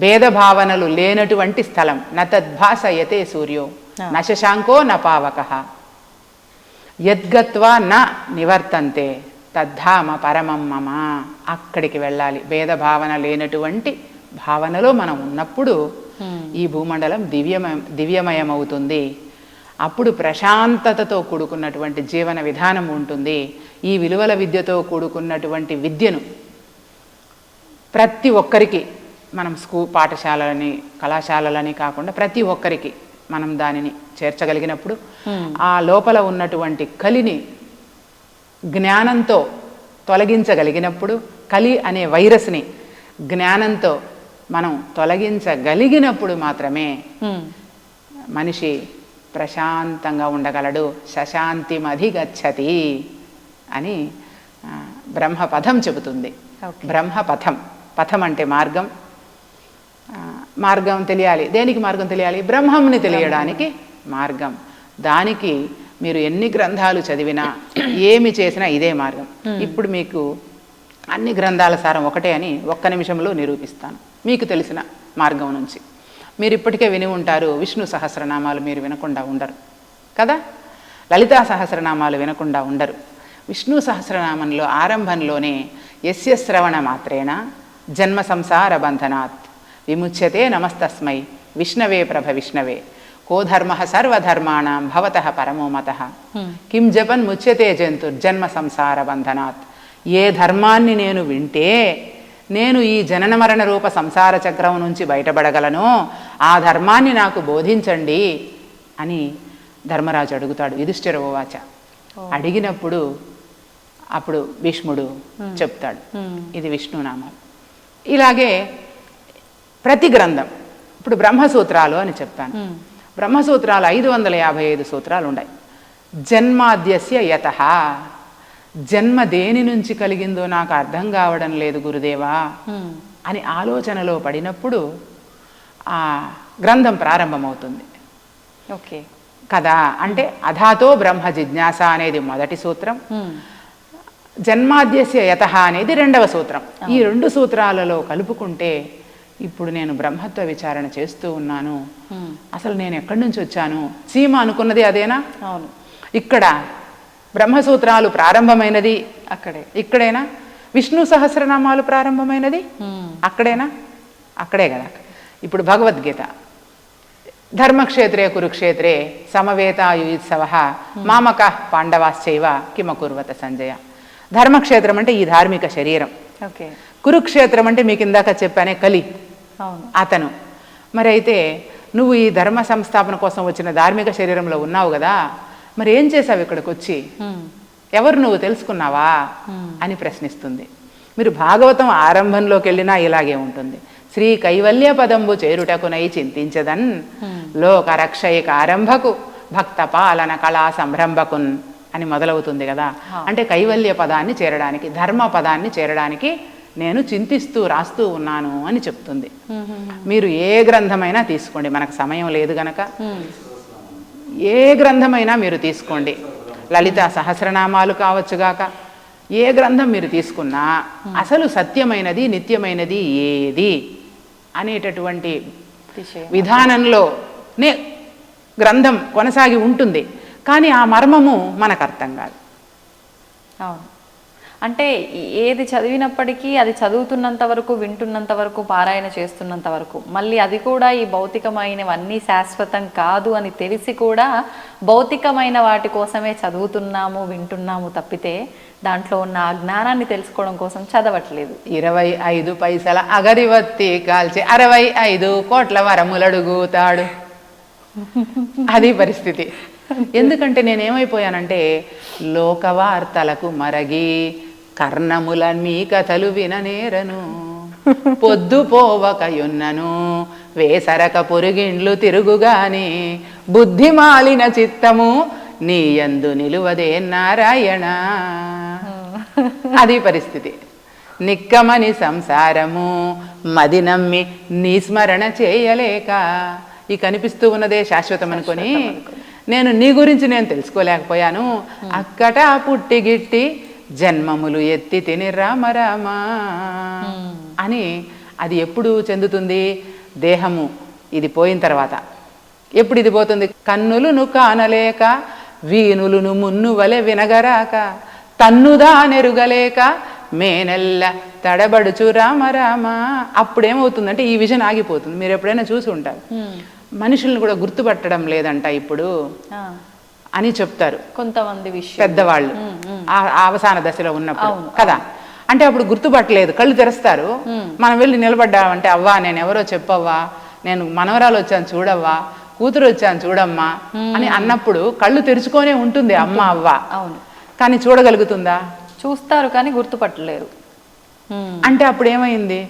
భేదభావనలు లేనటువంటి స్థలం. నతద్భాసయతే సూర్యో న శశాంకో న పావకః యద్గత్వా న నివర్తంతే తద్ధామ పరమం మమ. అక్కడికి వెళ్ళాలి. భేదభావన లేనటువంటి భావనలో మనం ఉన్నప్పుడు ఈ భూమండలం దివ్యమయమవుతుంది. అప్పుడు ప్రశాంతతతో కూడుకున్నటువంటి జీవన విధానం ఉంటుంది. ఈ విలువల విద్యతో కూడుకున్నటువంటి విద్యను ప్రతి ఒక్కరికి మనం పాఠశాలని, కళాశాలలని కాకుండా ప్రతి ఒక్కరికి మనం దానిని చేర్చగలిగినప్పుడు, ఆ లోపల ఉన్నటువంటి కలిని జ్ఞానంతో తొలగించగలిగినప్పుడు, కలి అనే వైరస్ని జ్ఞానంతో మనం తొలగించగలిగినప్పుడు మాత్రమే మనిషి ప్రశాంతంగా ఉండగలడు. శశాంతిమధిగచ్చతి అని బ్రహ్మపథం చెబుతుంది. బ్రహ్మపథం, పథం అంటే మార్గం. మార్గం తెలియాలి. దేనికి మార్గం తెలియాలి? బ్రహ్మంని తెలియడానికి మార్గం. దానికి మీరు ఎన్ని గ్రంథాలు చదివినా, ఏమి చేసినా ఇదే మార్గం. ఇప్పుడు మీకు అన్ని గ్రంథాల సారం ఒకటే అని ఒక్క నిమిషంలో నిరూపిస్తాను, మీకు తెలిసిన మార్గం నుంచి. మీరు ఇప్పటికే విని ఉంటారు, విష్ణు సహస్రనామాలు మీరు వినకుండా ఉండరు కదా, లలితా సహస్రనామాలు వినకుండా ఉండరు. విష్ణు సహస్రనామంలో ఆరంభంలోనే యస్య శ్రవణ మాత్రేణ జన్మ సంసార బంధనాత్ విముచ్యతే నమస్తస్మై విష్ణవే ప్రభ విష్ణవే కో ధర్మ సర్వధర్మాణం భవతః పరమో మతః కిం జపన్ ముచ్యతే జంతుర్జన్మ సంసార బంధనాత్. ఏ ధర్మాన్ని నేను వింటే నేను ఈ జనన మరణ రూప సంసార చక్రం నుంచి బయటపడగలను, ఆ ధర్మాన్ని నాకు బోధించండి అని ధర్మరాజు అడుగుతాడు. యుధిష్ఠిర ఉవాచ. అడిగినప్పుడు అప్పుడు భీష్ముడు చెప్తాడు, ఇది విష్ణునామాలు. ఇలాగే ప్రతి గ్రంథం, ఇప్పుడు బ్రహ్మసూత్రాలు అని చెప్పాను. బ్రహ్మసూత్రాలు 555 సూత్రాలు ఉన్నాయి. జన్మాద్యస్య యతః, జన్మ దేని నుంచి కలిగిందో నాకు అర్థం కావడం లేదు గురుదేవా అని ఆలోచనలో పడినప్పుడు ఆ గ్రంథం ప్రారంభమవుతుంది. ఓకే కదా, అంటే అధాతో బ్రహ్మ జిజ్ఞాస అనేది మొదటి సూత్రం, జన్మాద్యస్య యతః అనేది రెండవ సూత్రం. ఈ రెండు సూత్రాలలో కలుపుకుంటే ఇప్పుడు నేను బ్రహ్మత్వ విచారణ చేస్తూ ఉన్నాను, అసలు నేను ఎక్కడి నుంచి వచ్చాను, చీమ అనుకున్నది అదేనా? అవును. ఇక్కడ బ్రహ్మసూత్రాలు ప్రారంభమైనది ఇక్కడేనా? విష్ణు సహస్రనామాలు ప్రారంభమైనది అక్కడేనా? అక్కడే కదా. ఇప్పుడు భగవద్గీత, ధర్మక్షేత్రే కురుక్షేత్రే సమవేతాయుత్సవః మామకః పాండవాశ్చైవ కిమకుర్వత సంజయ. ధర్మక్షేత్రం అంటే ఈ ధార్మిక శరీరం, కురుక్షేత్రం అంటే మీకు ఇందాక చెప్పానే కలి, అతను. మరి అయితే నువ్వు ఈ ధర్మ సంస్థాపన కోసం వచ్చిన ధార్మిక శరీరంలో ఉన్నావు కదా, మరి ఏం చేసావు ఇక్కడికి వచ్చి, ఎవరు నువ్వు తెలుసుకున్నావా అని ప్రశ్నిస్తుంది. మీరు భాగవతం ఆరంభంలోకి వెళ్ళినా ఇలాగే ఉంటుంది. శ్రీ కైవల్య పదంబు చేరుటకునై చింతించదన్ లోక రక్షయిక ఆరంభకు భక్త పాలన కళా సంరంభకున్ అని మొదలవుతుంది కదా. అంటే కైవల్య పదాన్ని చేరడానికి, ధర్మ పదాన్ని చేరడానికి నేను చింతిస్తూ రాస్తూ ఉన్నాను అని చెప్తుంది. మీరు ఏ గ్రంథమైనా తీసుకోండి, మనకు సమయం లేదు గనక ఏ గ్రంథమైనా మీరు తీసుకోండి, లలితా సహస్రనామాలు కావచ్చుగాక, ఏ గ్రంథం మీరు తీసుకున్నా అసలు సత్యమైనది నిత్యమైనది ఏది అనేటటువంటి విధానంలోనే గ్రంథం కొనసాగి ఉంటుంది. కానీ ఆ మర్మము మనకు అర్థం కాదు. అవును. అంటే ఏది చదివినప్పటికీ అది చదువుతున్నంత వరకు, వింటున్నంత వరకు, పారాయణ చేస్తున్నంత వరకు, మళ్ళీ అది కూడా ఈ భౌతికమైనవన్నీ శాశ్వతం కాదు అని తెలిసి కూడా భౌతికమైన వాటి కోసమే చదువుతున్నాము, వింటున్నాము తప్పితే దాంట్లో ఉన్న ఆ జ్ఞానాన్ని తెలుసుకోవడం కోసం చదవట్లేదు. 25 పైసల అగరివత్తి కాల్చి 65 కోట్ల వరములడుగుతాడు. అది పరిస్థితి. ఎందుకంటే నేనేమైపోయానంటే లోకవార్తలకు మరగి కర్ణముల మీ కథలు విననేరను, పొద్దు పోవకయున్నను వేసరక పొరుగిండ్లు తిరుగుగాని బుద్ధి మాలిన చిత్తము నీ యందు నిలువదే నారాయణ. అది పరిస్థితి. నిక్కమని సంసారము మది నమ్మి నీ స్మరణ చేయలేక, ఈ కనిపిస్తూ ఉన్నదే శాశ్వతం అనుకొని నేను నీ గురించి నేను తెలుసుకోలేకపోయాను. అక్కట పుట్టి గిట్టి జన్మములు ఎత్తి తిని రామ రామ అని. అది ఎప్పుడు చెందుతుంది? దేహము ఇది పోయిన తర్వాత. ఎప్పుడు ఇది పోతుంది? కన్నులును కానలేక వీనులును మున్ను వలె వినగరాక తన్నుదా నెరుగలేక మేనెల్ల తడబడుచు రామ రామ. అప్పుడేమవుతుందంటే ఈ విజన్ ఆగిపోతుంది. మీరు ఎప్పుడైనా చూసి ఉంటారు, మనుషులను కూడా గుర్తుపట్టడం లేదంట ఇప్పుడు అని చెప్తారు కొంతమంది పెద్దవాళ్ళు అవసాన దశలో ఉన్నప్పుడు కదా. అంటే అప్పుడు గుర్తుపట్టలేదు, కళ్ళు తెరుస్తారు. మనం వెళ్ళి నిలబడ్డామంటే అవ్వా నేను ఎవరో చెప్పవ్వా, నేను మనవరాలు వచ్చాను చూడవ్వా, కూతురు వచ్చాను చూడమ్మా అని అన్నప్పుడు కళ్ళు తెరుచుకొనే ఉంటుంది అమ్మ అవ్వ. అవును. కానీ చూడగలుగుతుందా? చూస్తారు కానీ గుర్తుపట్టలేరు. అంటే అప్పుడు ఏమైంది?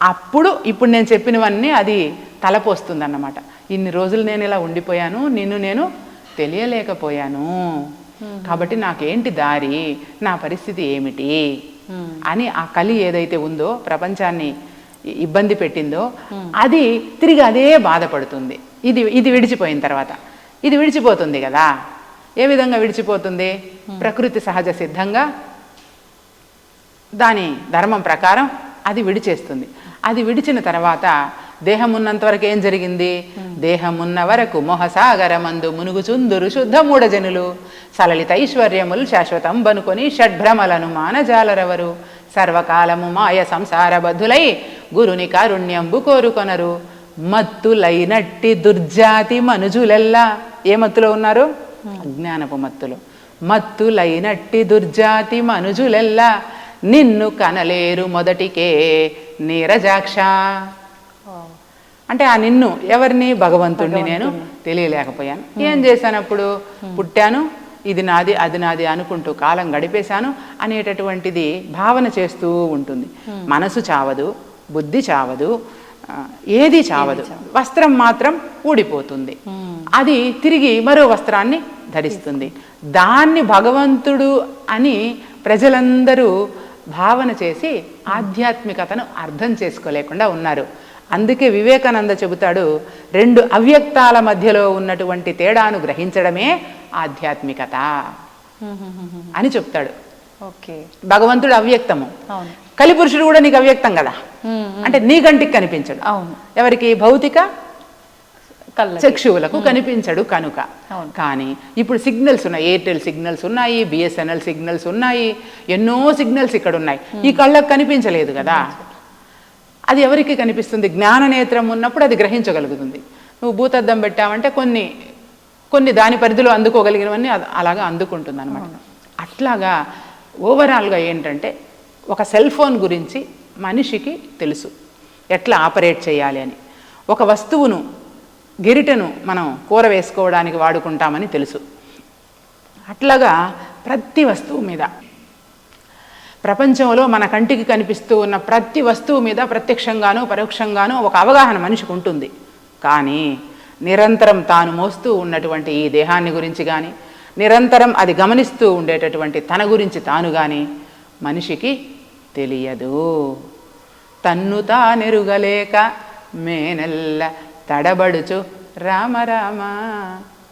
అప్పుడు ఇప్పుడు నేను చెప్పినవన్నీ అది తలపోస్తుంది అన్నమాట. ఇన్ని రోజులు నేను ఇలా ఉండిపోయాను, నిన్ను నేను తెలియలేకపోయాను, కాబట్టి నాకేంటి దారి, నా పరిస్థితి ఏమిటి అని ఆ కలి ఏదైతే ఉందో ప్రపంచాన్ని ఇబ్బంది పెట్టిందో అది తిరిగి అదే బాధపడుతుంది. ఇది విడిచిపోయిన తర్వాత ఇది విడిచిపోతుంది కదా. ఏ విధంగా విడిచిపోతుంది? ప్రకృతి సహజ సిద్ధంగా దాని ధర్మం ప్రకారం అది విడిచేస్తుంది. అది విడిచిన తర్వాత దేహం ఉన్నంత వరకు ఏం జరిగింది? దేహం ఉన్న వరకు మొహసాగరమందు మునుగుచుందురు శుద్ధ మూఢజనులు సలలిత ఐశ్వర్యములు శాశ్వతం బనుకొని షడ్భ్రమలను మానజాలరెవరు సర్వకాలము మాయ సంసార బద్ధులై గురుని కారుణ్యంబు కోరుకొనరు మత్తులైనట్టి దుర్జాతి మనుజులెల్లా. ఏ మత్తులో ఉన్నారు? అజ్ఞానపు మత్తులో. మత్తులైనట్టి దుర్జాతి మనుజులెల్లా నిన్ను కనలేరు మొదటికే నీరజాక్ష. అంటే ఆ నిన్ను ఎవరిని? భగవంతుణ్ణి నేను తెలియలేకపోయాను. ఏం చేశాను? అప్పుడు పుట్టాను, ఇది నాది అది నాది అనుకుంటూ కాలం గడిపేశాను అనేటటువంటిది భావన చేస్తూ ఉంటుంది. మనసు చావదు, బుద్ధి చావదు, ఏది చావదు. వస్త్రం మాత్రం ఊడిపోతుంది. అది తిరిగి మరో వస్త్రాన్ని ధరిస్తుంది. దాన్ని భగవంతుడు అని ప్రజలందరూ భావన చేసి ఆధ్యాత్మికతను అర్థం చేసుకోలేకుండా ఉన్నారు. అందుకే వివేకానంద చెబుతాడు, 2 అవ్యక్తాల మధ్యలో ఉన్నటువంటి తేడాను గ్రహించడమే ఆధ్యాత్మికత అని చెప్తాడు. భగవంతుడు అవ్యక్తము, కలిపురుషుడు కూడా నీకు అవ్యక్తం కదా. అంటే నీ కంటికి కనిపించడు. ఎవరికి? భౌతిక చక్షువులకు కనిపించడు కనుక. కానీ ఇప్పుడు సిగ్నల్స్ ఉన్నాయి, ఎయిర్టెల్ సిగ్నల్స్ ఉన్నాయి, బిఎస్ఎన్ఎల్ సిగ్నల్స్ ఉన్నాయి, ఎన్నో సిగ్నల్స్ ఇక్కడ ఉన్నాయి. ఈ కళ్ళకు కనిపించలేదు కదా. అది ఎవరికి కనిపిస్తుంది? జ్ఞాననేత్రం ఉన్నప్పుడు అది గ్రహించగలుగుతుంది. నువ్వు భూతద్దం పెట్టావంటే కొన్ని దాని పరిధిలో అందుకోగలిగినవన్నీ అలాగా అందుకుంటుంది అనమాట. అట్లాగా ఓవరాల్గా ఏంటంటే ఒక సెల్ ఫోన్ గురించి మనిషికి తెలుసు ఎట్లా ఆపరేట్ చేయాలి అని. ఒక వస్తువును, గిరిటను మనం కూర వేసుకోవడానికి వాడుకుంటామని తెలుసు. అట్లాగా ప్రతి వస్తువు మీద, ప్రపంచంలో మన కంటికి కనిపిస్తూ ఉన్న ప్రతి వస్తువు మీద ప్రత్యక్షంగానూ పరోక్షంగానూ ఒక అవగాహన మనిషికి ఉంటుంది. కానీ నిరంతరం తాను మోస్తూ ఉన్నటువంటి ఈ దేహాన్ని గురించి కానీ, నిరంతరం అది గమనిస్తూ ఉండేటటువంటి తన గురించి తాను కానీ మనిషికి తెలియదు. తన్ను తానెరుగలేక మేనెల్ల తడబడుచు రామ రామ.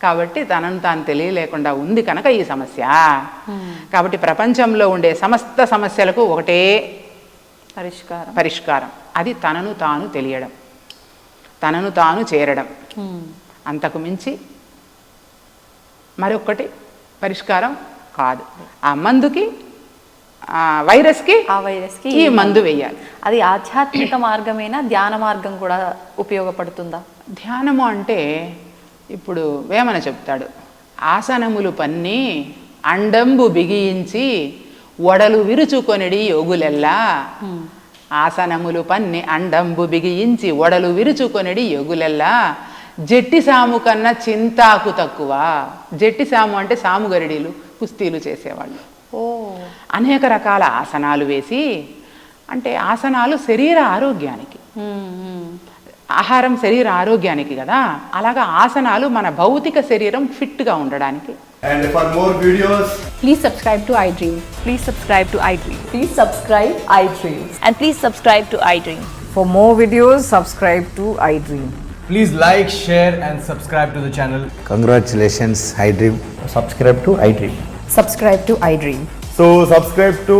కాబట్టి తనను తాను తెలియలేకుండా ఉంది కనుక ఈ సమస్య. కాబట్టి ప్రపంచంలో ఉండే సమస్త సమస్యలకు ఒకటే పరిష్కారం, అది తనను తాను తెలియడం, తనను తాను చేరడం. అంతకు మించి మరొకటి పరిష్కారం కాదు. ఆ మందుకి వైరస్కి ఆ వైరస్కి ఈ మందు వేయాలి. అది ఆధ్యాత్మిక మార్గమేనా, ధ్యాన మార్గం కూడా ఉపయోగపడుతుందా? ధ్యానము అంటే ఇప్పుడు వేమన చెప్తాడు, ఆసనములు పన్ని అండంబు బిగించి ఒడలు విరుచుకొనిడి యోగులెల్లా. ఆసనములు పన్ని అండంబు బిగించి ఒడలు విరుచుకొనిడి యోగులెల్లా, జట్టి సాము కన్నా చింతాకు తక్కువ. జట్టి సాము అంటే సాము గరిడీలు, కుస్తీలు చేసేవాళ్ళు. ఓ, అనేక రకాల ఆసనాలు వేసి, అంటే ఆసనాలు శరీర ఆరోగ్యానికి, ఆహారం శరీర ఆరోగ్యానికి కదా, అలాగా ఆసనాలు మన భౌతిక శరీరం ఫిట్గా ఉండడానికి. And for more videos, Please subscribe to iDream. Please subscribe to iDream. Please subscribe iDream. And please subscribe to iDream. For more videos, subscribe to iDream. please like, share and subscribe to the channel. Congratulations, iDream. Subscribe to iDream. Subscribe to iDream. So subscribe to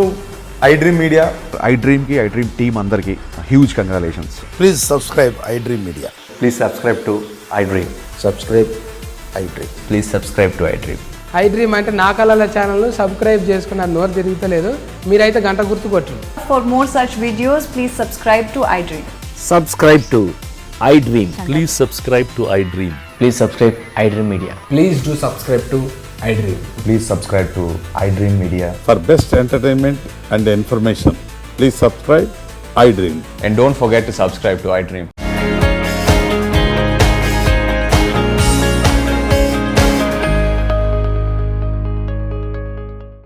iDream Media. iDream ki iDream team andarki huge congratulations. Please subscribe iDream Media. Please subscribe to iDream. Subscribe iDream. Please subscribe to iDream. iDream అంటే నా కళల ఛానల్ సబ్స్క్రైబ్ చేసుకున్నారు, నోరు తిరుగుతలేదు, మీరైతే గంట గుర్తు కొట్టండి. For more such videos, please subscribe to iDream. Subscribe to iDream. Please subscribe to iDream. Please subscribe iDream Media. Please do subscribe to iDream. Please subscribe to iDream Media. For best entertainment and information, please subscribe iDream. And don't forget to subscribe to iDream.